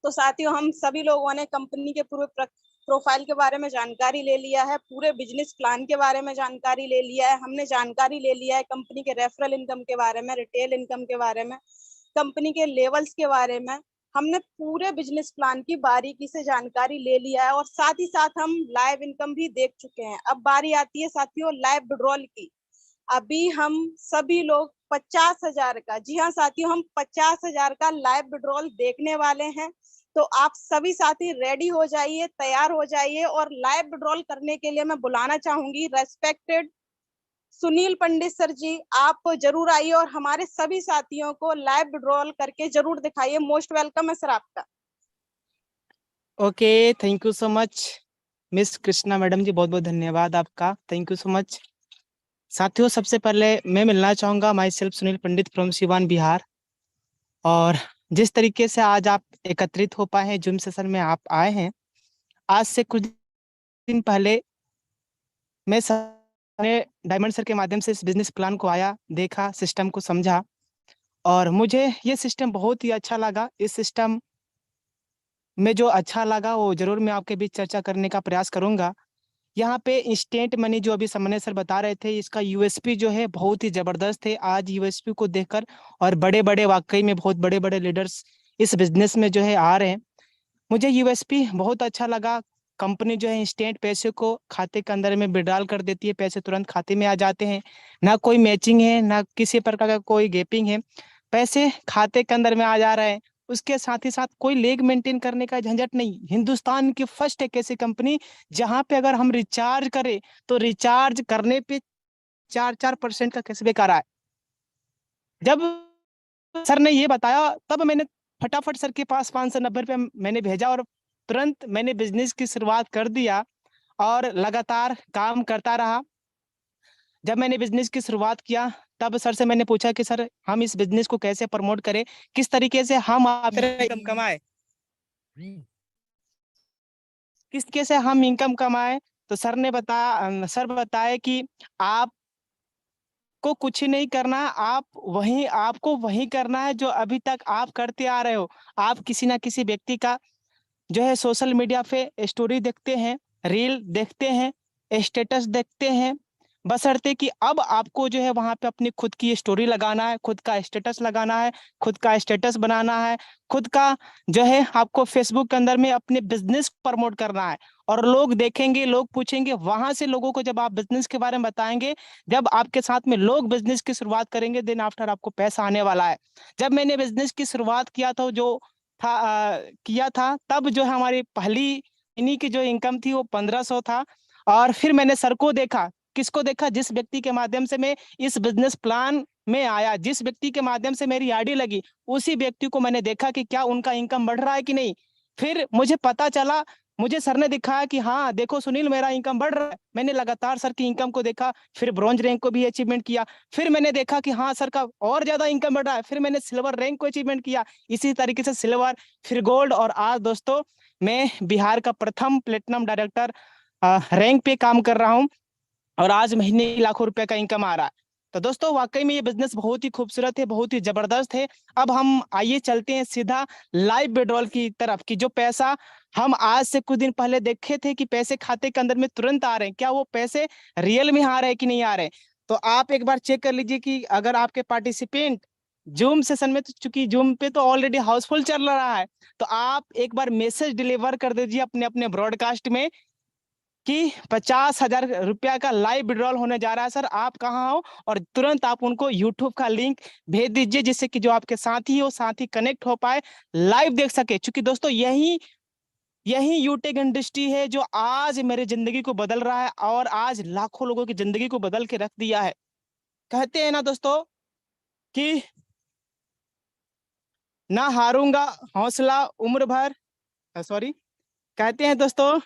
तो साथियों, हम सभी लोगों ने कंपनी के पूरे प्रोफाइल के बारे में जानकारी ले लिया है, पूरे बिजनेस प्लान के बारे में जानकारी ले लिया है, हमने जानकारी ले लिया है कंपनी के रेफरल इनकम के बारे में, रिटेल इनकम के बारे में, कंपनी के लेवल्स के बारे में। हमने पूरे बिजनेस प्लान की बारीकी से जानकारी ले लिया है और साथ ही साथ हम लाइव इनकम भी देख चुके हैं। अब बारी आती है साथियों लाइव विड्रॉल की। अभी हम सभी लोग 50,000 का, जी हाँ साथियों, हम 50,000 का लाइव विड्रॉल देखने वाले हैं। तो आप सभी साथी रेडी हो जाइए, तैयार हो जाइए। और लाइव विड्रॉल करने के लिए मैं बुलाना चाहूंगी रेस्पेक्टेड सुनील पंडित सर जी, आप जरूर आइए और हमारे सभी साथियों को लाइव विड्रॉल करके जरूर दिखाइए। मोस्ट वेलकम है सर आपका। Okay, thank you so much miss Krishna madam ji, बहुत बहुत धन्यवाद आपका, थैंक यू सो मच। साथियों, सबसे पहले मैं मिलना चाहूँगा my self Sunil Pandit from Siwan Bihar. और जिस तरीके से आज आप एकत्रित हो पाए हैं, जूम सेशन में आप आए हैं, आज से कुछ दिन पहले मैं डायमंड सर के माध्यम से इस बिजनेस प्लान को आया, देखा, सिस्टम को समझा और मुझे ये सिस्टम बहुत ही अच्छा लगा। इस सिस्टम में जो अच्छा लगा वो जरूर मैं आपके बीच चर्चा करने का प्रयास करूंगा। यहाँ पे इंस्टेंट मनी जो अभी सामने सर बता रहे थे, इसका यूएसपी जो है बहुत ही जबरदस्त है। आज यूएसपी को देखकर और बड़े बड़े, वाकई में बहुत बड़े बड़े लीडर्स इस बिजनेस में जो है आ रहे हैं। मुझे यूएसपी बहुत अच्छा लगा। कंपनी जो है इंस्टेंट पैसे को खाते के अंदर में विड्रॉल कर देती है, पैसे तुरंत खाते में आ जाते हैं, ना कोई मैचिंग है, ना किसी प्रकार का कोई गैपिंग है, पैसे खाते के अंदर में आ जा रहे हैं। उसके साथ ही साथ कोई लेग मेंटेन करने का झंझट नहीं। हिंदुस्तान की फर्स्ट एक ऐसी कंपनी जहां पे अगर हम रिचार्ज करें तो रिचार्ज करने पे 4% का कैशबैक आ रहा है। जब सर ने ये बताया तब मैंने फटाफट सर के पास 590 रुपये मैंने भेजा और तुरंत मैंने बिजनेस की शुरुआत कर दिया और लगातार काम करता रहा। जब मैंने बिजनेस की शुरुआत किया तब सर से मैंने पूछा कि सर हम इस बिजनेस को कैसे प्रमोट करें, किस तरीके से हम इनकम कमाए, किस तरीके से हम इनकम कमाए। तो सर बताए कि आप को कुछ नहीं करना, आपको वही करना है जो अभी तक आप करते आ रहे हो। आप किसी ना किसी व्यक्ति का जो है सोशल मीडिया पे स्टोरी देखते हैं, रील देखते हैं, स्टेटस देखते हैं, बशर्ते कि अब आपको जो है वहां पे अपनी खुद की स्टोरी लगाना है, खुद का स्टेटस लगाना है, खुद का स्टेटस बनाना है, खुद का जो है आपको फेसबुक के अंदर में अपने बिजनेस प्रमोट करना है। और लोग देखेंगे, लोग पूछेंगे, वहां से लोगों को जब आप बिजनेस के बारे में बताएंगे, जब आपके साथ में लोग बिजनेस की शुरुआत करेंगे, देन आफ्टर आपको पैसा आने वाला है। जब मैंने बिजनेस की शुरुआत किया था किया था तब जो है हमारी पहली इन्हीं की जो इनकम थी वो 1500 था। और फिर मैंने सर को देखा, किसको देखा, जिस व्यक्ति के माध्यम से मैं इस बिजनेस प्लान में आया, जिस व्यक्ति के माध्यम से मेरी आईडी लगी, उसी व्यक्ति को मैंने देखा कि क्या उनका इनकम बढ़ रहा है कि नहीं। फिर मुझे पता चला, मुझे सर ने दिखाया कि हाँ देखो सुनील, मेरा इनकम बढ़ रहा है। मैंने लगातार सर की इनकम को देखा, फिर ब्रॉन्ज रैंक को भी अचीवमेंट किया। फिर मैंने देखा कि हाँ सर का और ज्यादा इनकम बढ़ रहा है, फिर मैंने सिल्वर रैंक को अचीवमेंट किया। इसी तरीके से सिल्वर, फिर गोल्ड, और आज दोस्तों मैं बिहार का प्रथम प्लेटिनम डायरेक्टर रैंक पे काम कर रहा हूँ और आज महीने लाखों रुपए का इनकम आ रहा है। तो दोस्तों वाकई में ये बिजनेस बहुत ही खूबसूरत है, बहुत ही जबरदस्त है। अब हम आइए चलते हैं सीधा लाइव विड्रॉल की तरफ, कि जो पैसा हम आज से कुछ दिन पहले देखे थे कि पैसे खाते के अंदर में तुरंत आ रहे हैं, क्या वो पैसे रियल में आ रहे हैं कि नहीं आ रहे हैं। तो आप एक बार चेक कर लीजिए कि अगर आपके पार्टिसिपेंट जूम सेशन में, तो चूंकि जूम पे तो ऑलरेडी हाउसफुल चल रहा है, तो आप एक बार मैसेज डिलीवर कर दीजिए अपने अपने ब्रॉडकास्ट में कि 50,000 रुपया का लाइव विड्रॉल होने जा रहा है सर, आप कहाँ हो, और तुरंत आप उनको यूट्यूब का लिंक भेज दीजिए, जिससे कि जो आपके साथी हो, साथी कनेक्ट हो पाए, लाइव देख सके। क्योंकि दोस्तों यही यही यूटेक इंडस्ट्री है जो आज मेरी जिंदगी को बदल रहा है और आज लाखों लोगों की जिंदगी को बदल के रख दिया है। कहते हैं ना दोस्तों कि ना हारूंगा, हौसला उम्र भर, सॉरी, कहते हैं दोस्तों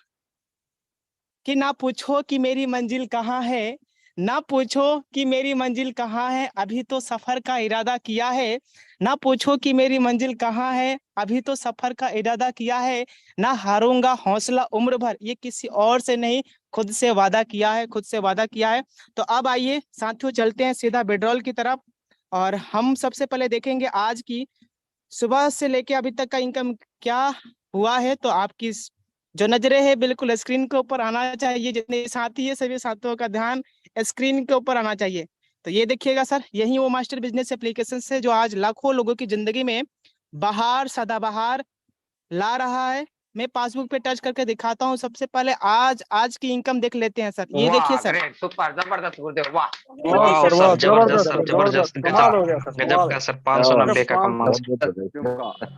कि ना पूछो कि मेरी मंजिल कहाँ है, ना पूछो कि मेरी मंजिल कहाँ है, अभी तो सफर का इरादा किया है। ना पूछो कि मेरी मंजिल कहाँ है, अभी तो सफर का इरादा किया है। ना हारूंगा, हौसला उम्र भर, ये किसी और से नहीं, खुद से वादा किया है, खुद से वादा किया है। तो अब आइए साथियों चलते हैं सीधा विड्रॉल की तरफ, और हम सबसे पहले देखेंगे आज की सुबह से लेके अभी तक का इनकम क्या हुआ है। तो आपकी जो नजरें है बिल्कुल स्क्रीन के ऊपर आना चाहिए, जितने साथी है सभी साथियों का ध्यान स्क्रीन के ऊपर आना चाहिए। तो ये देखिएगा सर, यही वो मास्टर बिजनेस एप्लीकेशन है जो आज लाखों लोगों की जिंदगी में बाहर सदाबहार ला रहा है। मैं पासबुक पे टच करके दिखाता हूँ। सबसे पहले आज की इनकम देख लेते हैं सर। ये देखिए सर, सुपर जबरदस्त गुरुदेव, वाह वाह सर, वाह, जबरदस्त सर, जबरदस्त, कमाल हो गया सर, गजब का सर, 590 का कमाल।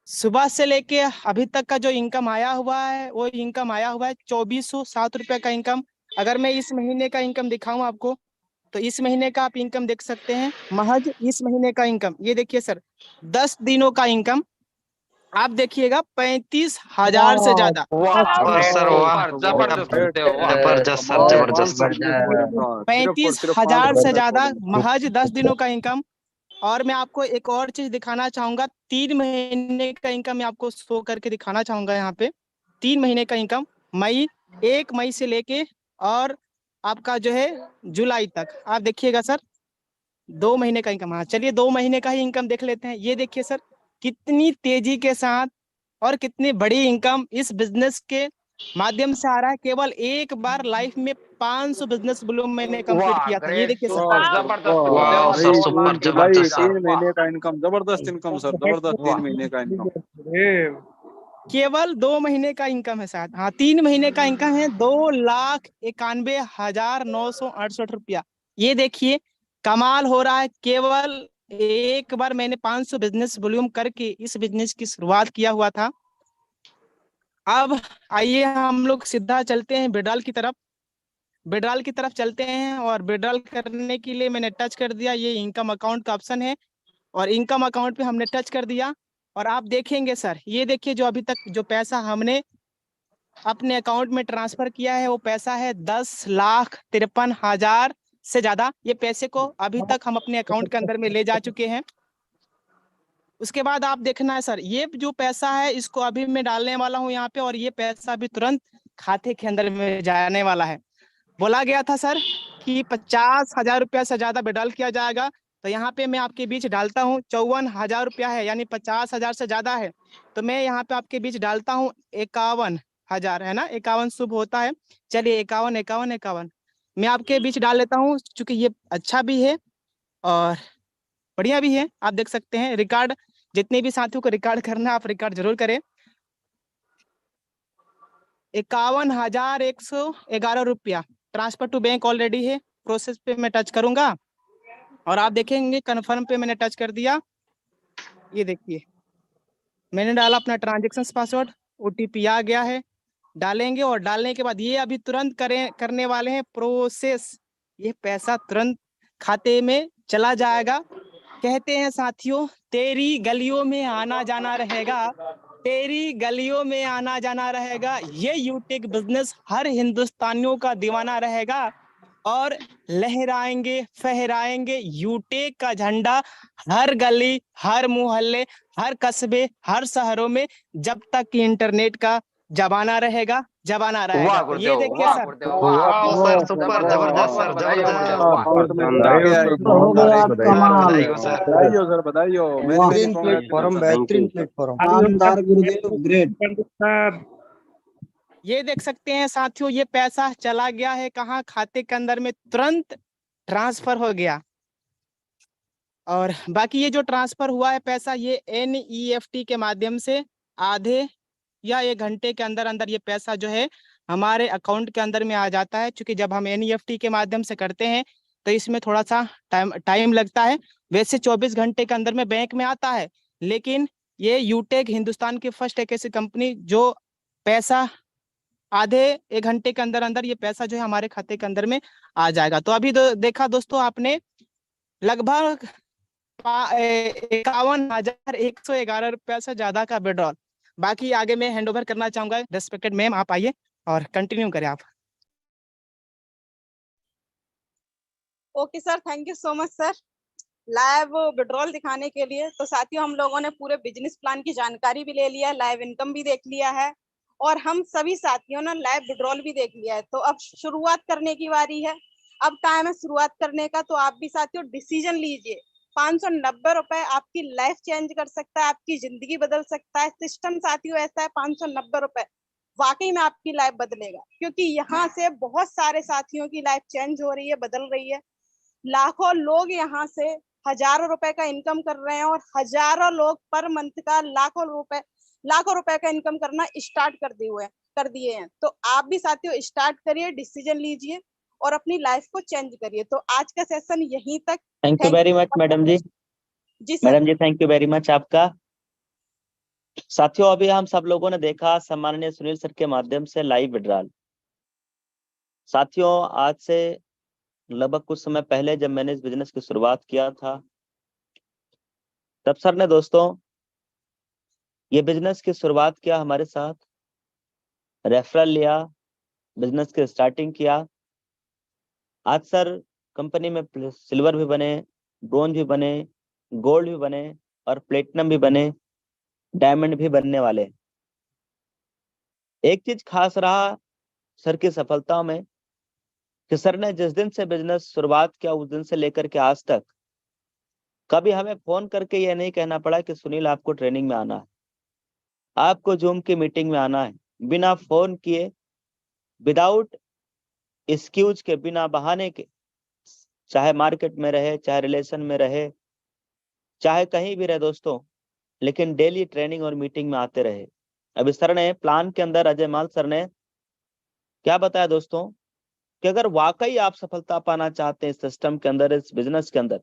सुबह से लेके अभी तक का जो इनकम आया हुआ है वो इनकम आया हुआ है 2407 रुपए का इनकम। अगर मैं इस महीने का इनकम दिखाऊं आपको तो इस महीने का आप इनकम देख सकते हैं, महज इस महीने का इनकम ये देखिए सर, 10 दिनों का इनकम आप देखिएगा 35,000 से ज्यादा। वाह सर वाह, जबरदस्त गुरुदेव, वाह। जबरदस्त सर, जबरदस्त सर। 35,000 से ज्यादा महज 10 दिनों का इनकम। और मैं आपको एक और चीज दिखाना चाहूंगा, 3 महीने का इनकम मैं आपको शो करके दिखाना चाहूंगा यहाँ पे। 3 महीने का इनकम मई, 1 मई से लेके और आपका जो है जुलाई तक आप देखिएगा सर, 2 महीने का इनकम। हाँ चलिए 2 महीने का ही इनकम देख लेते हैं। ये देखिए सर, कितनी तेजी के साथ और कितनी बड़ी इनकम इस बिजनेस के माध्यम से आ रहा है। केवल एक बार लाइफ में 500 बिजनेस ब्लूम मैंने कंप्लीट वाह, किया था। ये ग्रेट, देखिए सर, सुपर, जबरदस्त गुरुदेव, वाह सर, सुपर, जबरदस्त सर। 3 महीने का इनकम, जबरदस्त इनकम सर, जबरदस्त 3 महीने का इनकम। केवल 2 महीने का इनकम है शायद, हाँ 3 महीने का इनकम है 2,91,968 रुपया। ये देखिए कमाल हो रहा है। केवल एक बार मैंने 500 बिजनेस वॉल्यूम करके इस बिजनेस की शुरुआत किया हुआ था। अब आइए हम लोग सीधा चलते हैं विड्रॉल की तरफ। विड्रॉल की तरफ चलते हैं और विड्रॉल करने के लिए मैंने टच कर दिया, ये इनकम अकाउंट का ऑप्शन है और इनकम अकाउंट पे हमने टच कर दिया। और आप देखेंगे सर, ये देखिए जो अभी तक जो पैसा हमने अपने अकाउंट में ट्रांसफर किया है वो पैसा है 10,53,000 से ज्यादा। ये पैसे को अभी तक हम अपने अकाउंट के अंदर में ले जा चुके हैं। उसके बाद आप देखना है सर, ये जो पैसा है इसको अभी मैं डालने वाला हूँ यहाँ पे और ये पैसा भी तुरंत खाते के अंदर में जाने वाला है। बोला गया था सर कि 50,000 रुपया से ज्यादा विड्रॉल किया जाएगा, तो यहाँ पे मैं आपके बीच डालता हूँ 54,000 रुपया है, यानी 50,000 से ज्यादा है, तो मैं यहाँ पे आपके बीच डालता हूँ 51,000, है ना, 51 शुभ होता है। चलिए 51, 51, 51 मैं आपके बीच डाल लेता हूँ, चूंकि ये अच्छा भी है और बढ़िया भी है। आप देख सकते हैं रिकॉर्ड, जितने भी साथियों को रिकॉर्ड करना है आप रिकॉर्ड जरूर करें। 51,111 रुपया ट्रांसफर टू बैंक ऑलरेडी है, प्रोसेस पे मैं टच करूंगा और आप देखेंगे कन्फर्म पे मैंने टच कर दिया। ये देखिए मैंने डाला अपना ट्रांजेक्शन पासवर्ड, ओटीपी आ गया है, डालेंगे और डालने के बाद ये अभी तुरंत करने वाले हैं प्रोसेस। ये पैसा तुरंत खाते में चला जाएगा। कहते हैं साथियों, तेरी गलियों में आना जाना रहेगा, तेरी गलियों में आना जाना रहेगा। ये यूटेक बिजनेस हर हिंदुस्तानियों का दीवाना रहेगा और लहराएंगे फहराएंगे यूटेक का झंडा हर गली, हर मोहल्ले, हर कस्बे, हर शहरों में, जब तक कि इंटरनेट का जमाना रहेगा, जमाना रहेगा। वाह ये गुरुदेव, देखिए वाह सर, गुरुदेव, वाह। वाह सर, सुपर, जबरदस्त सर, बधाई हो जबरदस्त। गुरुदेव, वाह। बधाई हो सर। बधाई हो सर, बधाई हो। बेहतरीन प्लेटफॉर्म, बेहतरीन प्लेटफॉर्म। शानदार गुरुदेव, ग्रेट। ये देख सकते हैं साथियों, ये पैसा चला गया है कहाँ, खाते के अंदर में तुरंत ट्रांसफर हो गया। और बाकी ये जो ट्रांसफर हुआ है पैसा, ये NEFT के माध्यम से आधे या 1 घंटे के अंदर अंदर ये पैसा जो है हमारे अकाउंट के अंदर में आ जाता है। क्योंकि जब हम NEFT के माध्यम से करते हैं तो इसमें थोड़ा सा टाइम लगता है। वैसे 24 घंटे के अंदर में बैंक में आता है, लेकिन ये यूटेक हिंदुस्तान की फर्स्ट एक ऐसी कंपनी जो पैसा आधे 1 घंटे के अंदर अंदर ये पैसा जो है हमारे खाते के अंदर में आ जाएगा। तो अभी देखा दोस्तों आपने, लगभग 51,111 रुपया से ज्यादा का विड्रॉल। बाकी आगे मैं हैंड ओवर करना चाहूंगा रेस्पेक्टेड मैम, आप आइए और कंटिन्यू करें आप। Okay sir, thank you so much sir live withdrawal दिखाने के लिए। तो साथियों, हम लोगों ने पूरे बिजनेस प्लान की जानकारी भी ले लिया है, लाइव इनकम भी देख लिया है और हम सभी साथियों ने लाइव विड्रॉल भी देख लिया है। तो अब शुरुआत करने की बारी है, अब टाइम है शुरुआत करने का। तो आप भी साथियों डिसीजन लीजिए। 590 रुपए आपकी लाइफ चेंज कर सकता है, आपकी जिंदगी बदल सकता है। सिस्टम साथियों ऐसा है, 590 रुपए वाकई में आपकी लाइफ बदलेगा, क्योंकि यहाँ से बहुत सारे साथियों की लाइफ चेंज हो रही है, बदल रही है। लाखों लोग यहाँ से हजारों रुपए का इनकम कर रहे हैं और हजारों लोग पर मंथ का लाखों रुपए का इनकम करना स्टार्ट कर दिए हैं। तो आप भी साथियों स्टार्ट करिए, डिसीजन लीजिए और अपनी लाइफ को चेंज करिए। तो आज का सेशन यहीं तक। Thank you very much madam ji. जी sir. Madam ji thank you very much आपका। साथियों, अभी हम सब लोगों ने देखा सम्माननीय सुनील सर के माध्यम से लाइव विड्रॉल। साथियों, आज से लगभग कुछ समय पहले जब मैंने इस बिजनेस की शुरुआत किया था, तब सर ने दोस्तों ये बिजनेस की शुरुआत किया हमारे साथ, रेफरल लिया, बिजनेस की स्टार्टिंग किया। आज सर कंपनी में सिल्वर भी बने, ब्रोंज भी बने, गोल्ड भी बने और प्लेटिनम भी बने, डायमंड भी बनने वाले। एक चीज खास रहा सर की सफलता में कि सर ने जिस दिन से बिजनेस शुरुआत किया उस दिन से लेकर के आज तक कभी हमें फोन करके ये नहीं कहना पड़ा कि सुनील आपको ट्रेनिंग में आना है, आपको जूम की मीटिंग में आना है। बिना फोन किए, विदाउट एक्सक्यूज के, बिना बहाने के, चाहे मार्केट में रहे, चाहे रिलेशन में रहे, चाहे कहीं भी रहे दोस्तों, लेकिन डेली ट्रेनिंग और मीटिंग में आते रहे। अभी सर ने प्लान के अंदर, अजय माल सर ने क्या बताया दोस्तों कि अगर वाकई आप सफलता पाना चाहते हैं इस सिस्टम के अंदर, इस बिजनेस के अंदर,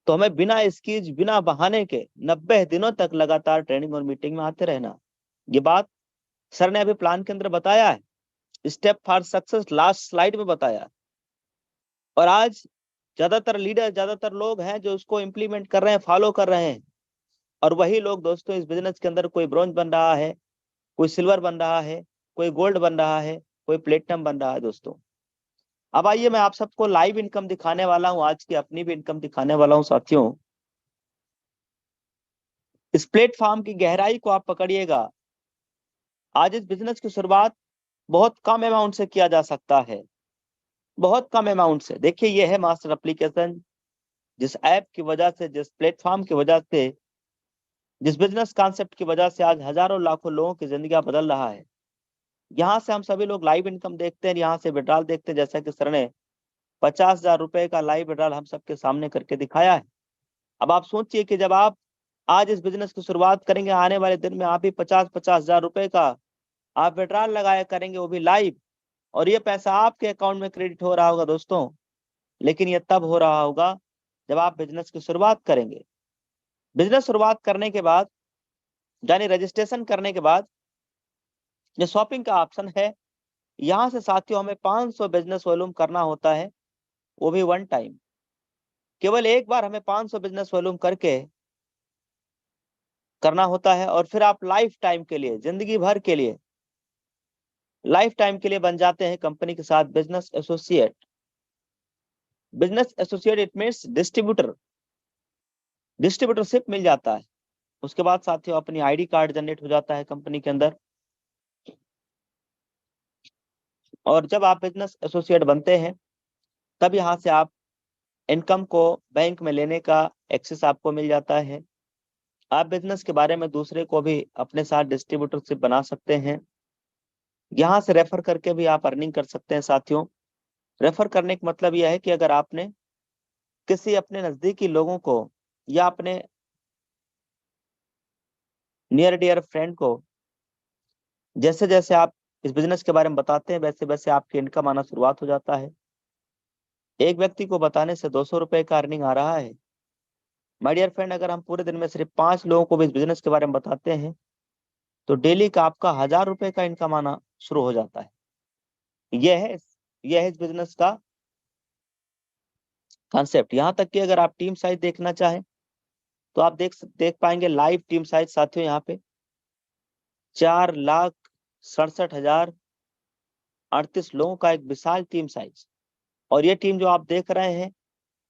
तो हमें बिना एक्सक्यूज, बिना बहाने के 90 दिनों तक लगातार ट्रेनिंग और मीटिंग में आते रहना। ये बात सर ने अभी प्लान के अंदर बताया है, step for success last slide में बताया। और आज ज्यादातर लीडर, ज्यादातर लोग हैं जो उसको इम्प्लीमेंट कर रहे हैं, फॉलो कर रहे हैं। और वही लोग दोस्तों इस बिजनेस के अंदर कोई ब्रॉन्ज बन रहा है, कोई सिल्वर बन रहा है, कोई गोल्ड बन रहा है, कोई प्लेटिनम बन रहा है दोस्तों। अब आइए मैं आप सबको लाइव इनकम दिखाने वाला हूं, आज की अपनी भी इनकम दिखाने वाला हूं साथियों। इस प्लेटफॉर्म की गहराई को आप पकड़िएगा। आज इस बिजनेस की शुरुआत बहुत कम अमाउंट से किया जा सकता है, बहुत कम अमाउंट से। देखिए ये है मास्टर एप्लीकेशन, जिस ऐप की वजह से, जिस प्लेटफॉर्म की वजह से, जिस बिजनेस कॉन्सेप्ट की वजह से आज हजारों लाखों लोगों की जिंदगी बदल रहा है। यहाँ से हम सभी लोग लाइव इनकम देखते हैं, यहाँ से विड्रॉल देखते हैं। जैसा कि सर ने 50,000 रुपए का लाइव विड्रॉल हम सबके सामने करके दिखाया है। अब आप सोचिए कि जब आप आज इस बिजनेस की शुरुआत करेंगे, आने वाले दिन में आप भी 50,000 रुपए का आप विड्रॉल लगाया करेंगे, वो भी लाइव, और ये पैसा आपके अकाउंट में क्रेडिट हो रहा होगा दोस्तों। लेकिन ये तब हो रहा होगा जब आप बिजनेस की शुरुआत करेंगे। बिजनेस शुरुआत करने के बाद, यानी रजिस्ट्रेशन करने के बाद, जो शॉपिंग का ऑप्शन है, यहाँ से साथियों हमें 500 बिजनेस वॉल्यूम करना होता है, वो भी वन टाइम। केवल एक बार हमें 500 बिजनेस वॉल्यूम करके करना होता है, और फिर आप लाइफ टाइम के लिए, जिंदगी भर के लिए, लाइफ टाइम के लिए बन जाते हैं कंपनी के साथ business associate. Business associate it means distributor, distributorship मिल जाता है। उसके बाद साथियों अपनी आईडी कार्ड जनरेट हो जाता है कंपनी के अंदर। और जब आप बिजनेस एसोसिएट बनते हैं, तब यहाँ से आप इनकम को बैंक में लेने का एक्सेस आपको मिल जाता है। आप बिजनेस के बारे में दूसरे को भी अपने साथ डिस्ट्रीब्यूटरशिप बना सकते हैं। यहाँ से रेफर करके भी आप अर्निंग कर सकते हैं साथियों। रेफर करने का मतलब यह है कि अगर आपने किसी अपने नजदीकी लोगों को या अपने नियर डियर फ्रेंड को, जैसे जैसे आप इस बिजनेस के बारे में बताते हैं, वैसे वैसे आपकी इनकम आना शुरुआत हो जाता है। एक व्यक्ति को बताने से 200 रुपए का अर्निंग आ रहा है। माय डियर फ्रेंड, अगर हम पूरे दिन में सिर्फ 5 लोगों को भी इस बिजनेस के बारे में बताते हैं, तो डेली का आपका 1000 रुपए का इनकम आना शुरू हो जाता है। यह है इस बिजनेस का कॉन्सेप्ट। यहाँ तक कि अगर आप टीम साइज देखना चाहें तो आप देख पाएंगे लाइव टीम साइज साथियों। यहाँ पे 4,67,038 लोगों का एक विशाल टीम साइज। और ये टीम जो आप देख रहे हैं,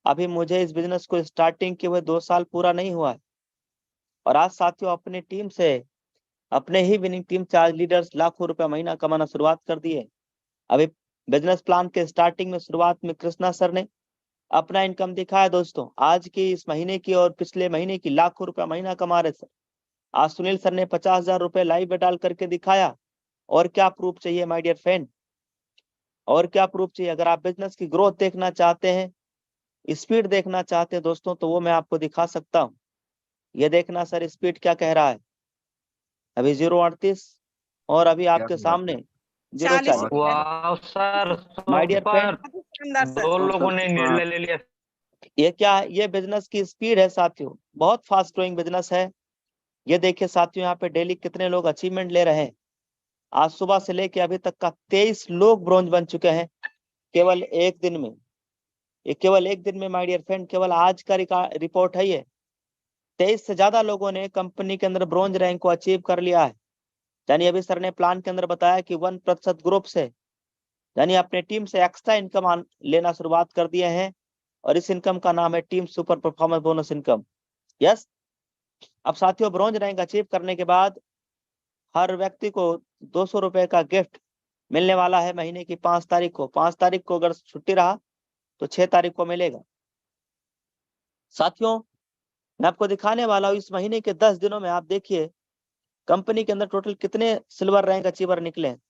अभी मुझे इस बिजनेस को स्टार्टिंग के हुए 2 साल पूरा नहीं हुआ है, और आज साथियों अपनी टीम से, अपने ही विनिंग टीम चार्ज लीडर्स लाखों रुपए महीना कमाना शुरुआत कर दिए। अभी बिजनेस प्लान के स्टार्टिंग में, शुरुआत में कृष्णा सर ने अपना इनकम दिखाया दोस्तों। आज की, इस महीने की और पिछले महीने की लाखों रुपए महीना कमा रहे सर। आज सुनील सर ने 50,000 रुपए लाइव में डाल करके दिखाया। और क्या प्रूफ चाहिए माय डियर फ्रेंड, और क्या प्रूफ चाहिए? अगर आप बिजनेस की ग्रोथ देखना चाहते हैं, स्पीड देखना चाहते हैं दोस्तों, तो वो मैं आपको दिखा सकता हूँ। ये देखना सर, स्पीड क्या कह रहा है। अभी 0:38 और अभी आपके सामने 0:40। वाह sir, my dear friend, super. शानदार सर। 2 लोगों ने निर्णय ले लिया। ये क्या है? ये बिजनेस की स्पीड है साथियों, बहुत फास्ट ग्रोइंग बिजनेस है। ये देखिए साथियों, यहाँ पे डेली कितने लोग अचीवमेंट ले रहे हैं। आज सुबह से लेके अभी तक का 23 लोग ब्रॉन्ज बन चुके हैं। केवल एक दिन में, ये केवल एक दिन में माय डियर फ्रेंड, केवल आज का रिपोर्ट है ये, 23 से ज्यादा लोगों ने कंपनी के अंदर ब्रॉन्ज रैंक को अचीव कर लिया है। यानी अभी सर ने प्लान के अंदर बताया कि 1% ग्रुप से, यानी अपने टीम से एक्स्ट्रा इनकम लेना शुरुआत कर दिए हैं, और इस इनकम का नाम है team super performance bonus income. Yes, अब साथियों ब्रॉन्ज रैंक अचीव करने के बाद हर व्यक्ति को 200 रुपए का गिफ्ट मिलने वाला है महीने की 5 तारीख को। 5 तारीख को अगर छुट्टी रहा तो 6 तारीख को मिलेगा। साथियों मैं आपको दिखाने वाला हूँ इस महीने के 10 दिनों में, आप देखिए कंपनी के अंदर टोटल कितने सिल्वर रैंक अचीवर निकले हैं।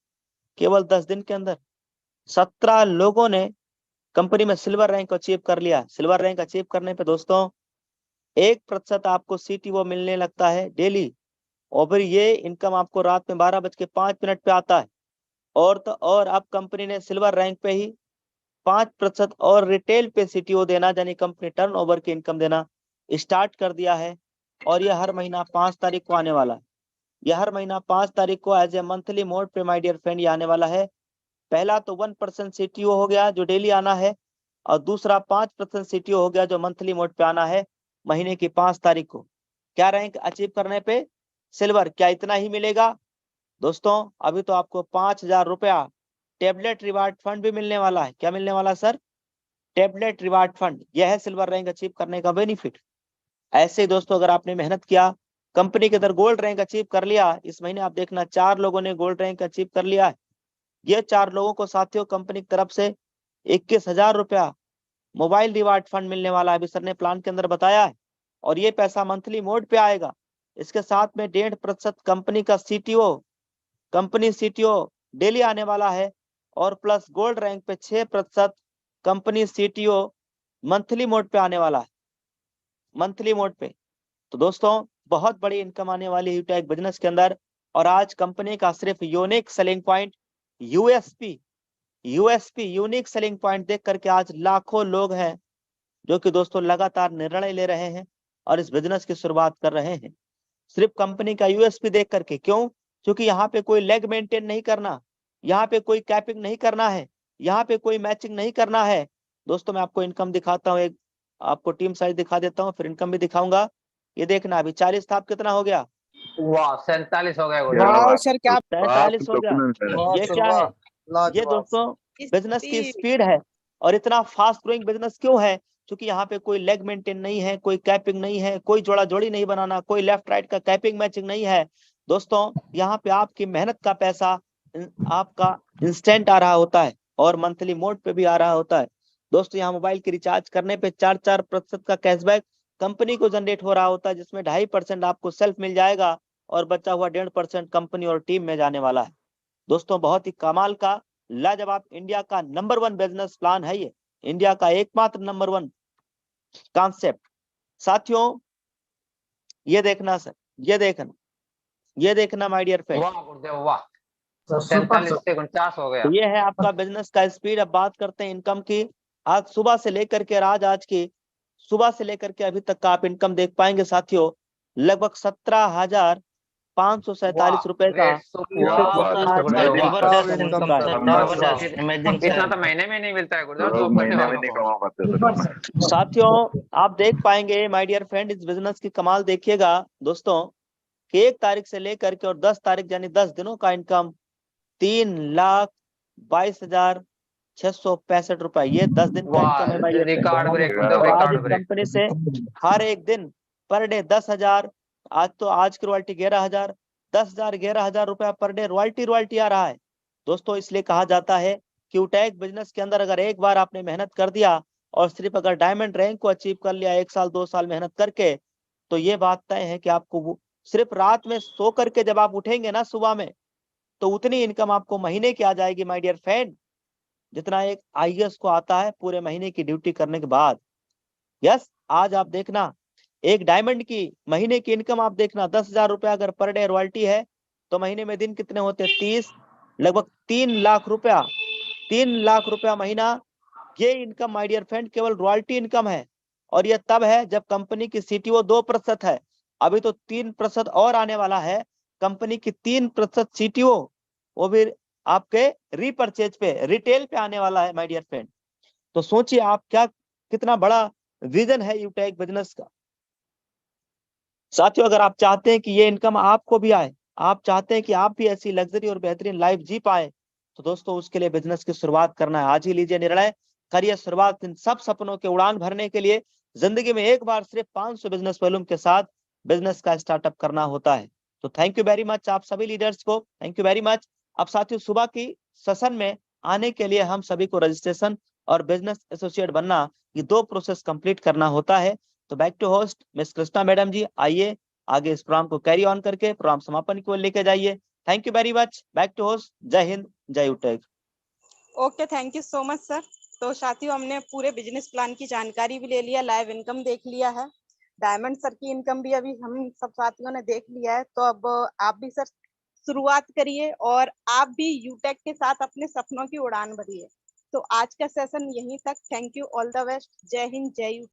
केवल 10 दिन के अंदर 17 लोगों ने कंपनी में सिल्वर रैंक अचीव कर लिया। सिल्वर रैंक अचीव करने पे दोस्तों 1% आपको CTO मिलने लगता है डेली, और फिर ये इनकम आपको रात में 12:05 पे आता है। और तो और अब कंपनी ने सिल्वर रैंक पे ही 5% और रिटेल पे CTO देना, यानी कंपनी टर्नओवर की इनकम देना स्टार्ट कर दिया है। और यह हर महीना 5 तारीख को आने वाला है। यह हर महीना 5 तारीख को एज ए मंथली मोड पे माय डियर फ्रेंड ये आने वाला है। पहला तो 1% CTO हो गया जो डेली आना है, और दूसरा 5% CTO हो गया जो मंथली मोड पे आना है महीने की 5 तारीख को। क्या रैंक अचीव करने पे? सिल्वर। क्या इतना ही मिलेगा दोस्तों? अभी तो आपको 5,000 रुपया टेबलेट रिवार्ड फंड भी मिलने वाला है। क्या मिलने वाला सर? Tablet reward fund. यह है सिल्वर रैंक अचीव करने का बेनिफिट। ऐसे ही दोस्तों अगर आपने मेहनत किया, कंपनी के अंदर गोल्ड रैंक अचीव कर लिया, इस महीने आप देखना 4 लोगों ने गोल्ड रैंक अचीव कर लिया है। ये 4 लोगों को साथियों कंपनी की तरफ से 21,000 रुपया मोबाइल रिवार्ड फंड मिलने वाला है, अभी सर ने प्लान के अंदर बताया है। और ये पैसा मंथली मोड पे आएगा। इसके साथ में 1.5% कंपनी का कंपनी CTO डेली आने वाला है, और प्लस गोल्ड रैंक पे 6% कंपनी CTO मंथली मोड पे आने वाला है, मंथली मोड पे। तो दोस्तों बहुत बड़ी इनकम आने वाली है टेक बिजनेस के अंदर। और आज कंपनी का सिर्फ unique selling point USP unique selling point देख करके आज लाखों लोग हैं जो कि दोस्तों लगातार निर्णय ले रहे हैं और इस बिजनेस की शुरुआत कर रहे हैं सिर्फ कंपनी का USP देख करके। क्यों? क्योंकि यहाँ पे कोई लेग मेंटेन नहीं करना, यहाँ पे कोई कैपिंग नहीं करना है, यहाँ पे कोई मैचिंग नहीं करना है। दोस्तों मैं आपको इनकम दिखाता हूँ, एक आपको टीम साइज दिखा देता हूँ, फिर इनकम भी दिखाऊंगा। ये देखना अभी 40 था, अब कितना हो गया? वाह 47 हो गया वाह सर, क्या 43 हो गया। ये क्या है? ये दोस्तों बिजनेस की स्पीड है। और इतना फास्ट ग्रोइंग बिजनेस क्यों है? क्योंकि यहाँ पे कोई लेग मेंटेन नहीं है, कोई कैपिंग नहीं है, कोई जोड़ा जोड़ी नहीं बनाना, कोई लेफ्ट राइट का कैपिंग मैचिंग नहीं है। दोस्तों यहाँ पे आपकी मेहनत का पैसा आपका इंस्टेंट आ रहा होता है और मंथली मोड पे भी आ रहा होता है। दोस्तों यहाँ मोबाइल की रिचार्ज करने पे 4% का कैशबैक कंपनी को जनरेट हो रहा होता है, जिसमें 2.5% आपको सेल्फ मिल जाएगा और बचा हुआ 1.5% कंपनी और टीम में जाने वाला है। दोस्तों बहुत ही कमाल का लाजवाब इंडिया का नंबर 1 बिजनेस प्लान है ये, इंडिया का एकमात्र नंबर 1 कॉन्सेप्ट। साथियों ये देखना सर, ये देखना माय डियर फ्रेंड, वाह गुरुदेव वाह 47 से 49 हो गया। ये है आपका बिजनेस का स्पीड। अब बात करते हैं इनकम की। आज सुबह से लेकर के आज की सुबह से लेकर के अभी तक का आप इनकम देख पाएंगे साथियों, लगभग 17,547 रुपए का इतना तो महीने में नहीं मिलता है गुरुदेव। साथियों आप देख पाएंगे माय डियर फ्रेंड, इस बिजनेस की कमाल देखिएगा दोस्तों कि 1 तारीख से लेकर के और 10 तारीख यानी 10 दिनों का इनकम 3,22,665 रुपए। ये 10 दिन का इनकम है my dear record break friend. और आज इस कंपनी से हर एक दिन पर डे 10,000, आज की रॉयल्टी 11,000, 10,000 11,000 रुपया पर डे रॉयल्टी आ रहा है। दोस्तों इसलिए कहा जाता है कि उटैक बिजनेस के अंदर अगर एक बार आपने मेहनत कर दिया और सिर्फ अगर डायमंड रैंक को अचीव कर लिया 1 साल 2 साल मेहनत करके, तो ये बात तय है कि आपको सिर्फ रात में सो करके जब आप उठेंगे ना सुबह में, तो उतनी इनकम आपको महीने की आ जाएगी माय डियर फ्रेंड, जितना एक IAS को आता है पूरे महीने की ड्यूटी करने के बाद। यस, आज आप देखना एक डायमंड की महीने की इनकम आप देखना 10,000 रुपया अगर पर डे रॉयल्टी है तो महीने में दिन कितने होते हैं? 30, लगभग 3 लाख रुपया, 3 लाख रुपया महीना। ये इनकम माय डियर फ्रेंड केवल रॉयल्टी इनकम है, और ये तब है जब कंपनी की CTO 2% है। अभी तो 3% और आने वाला है। कंपनी की 3% CTO, वो भी आपके रीपरचेज पे, रिटेल पे आने वाला है माय डियर फ्रेंड। तो सोचिए आप क्या कितना बड़ा विजन है यूटेक बिजनेस का। साथियों, अगर आप चाहते हैं कि ये इनकम आपको भी आए, आप चाहते हैं कि आप भी ऐसी लग्जरी और बेहतरीन लाइफ जी पाए, तो दोस्तों उसके लिए बिजनेस की शुरुआत करना है। आज ही लीजिए निर्णय, करिए शुरुआत इन सब सपनों के उड़ान भरने के लिए। जिंदगी में एक बार सिर्फ 500 बिजनेस वॉल्यूम के साथ बिजनेस का स्टार्टअप करना होता है। तो थैंक यू वेरी मच आप सभी लीडर्स को, थैंक यू वेरी मच। अब साथियों, सुबह की सेशन में आने के लिए हम सभी को रजिस्ट्रेशन और बिजनेस एसोसिएट बनना, ये 2 प्रोसेस कंप्लीट करना होता है। तो back to host miss Krishna madam ji, आइए आगे इस प्रोग्राम को कैरी ऑन करके प्रोग्राम समापन की ओर लेके जाइए। Thank you very much. Back to host. जय हिंद, जय Utech. Okay, thank you so much sir. तो साथियों, हमने पूरे बिजनेस प्लान की जानकारी भी ले लिया, लाइव इनकम देख लिया है, डायमंड सर की इनकम भी अभी हम सब साथियों ने देख लिया है। तो अब आप भी सर शुरुआत करिए और आप भी यूटेक के साथ अपने सपनों की उड़ान भरिए। तो आज का सेशन यहीं तक। Thank you, all the best. जय हिंद, जय यूटेक।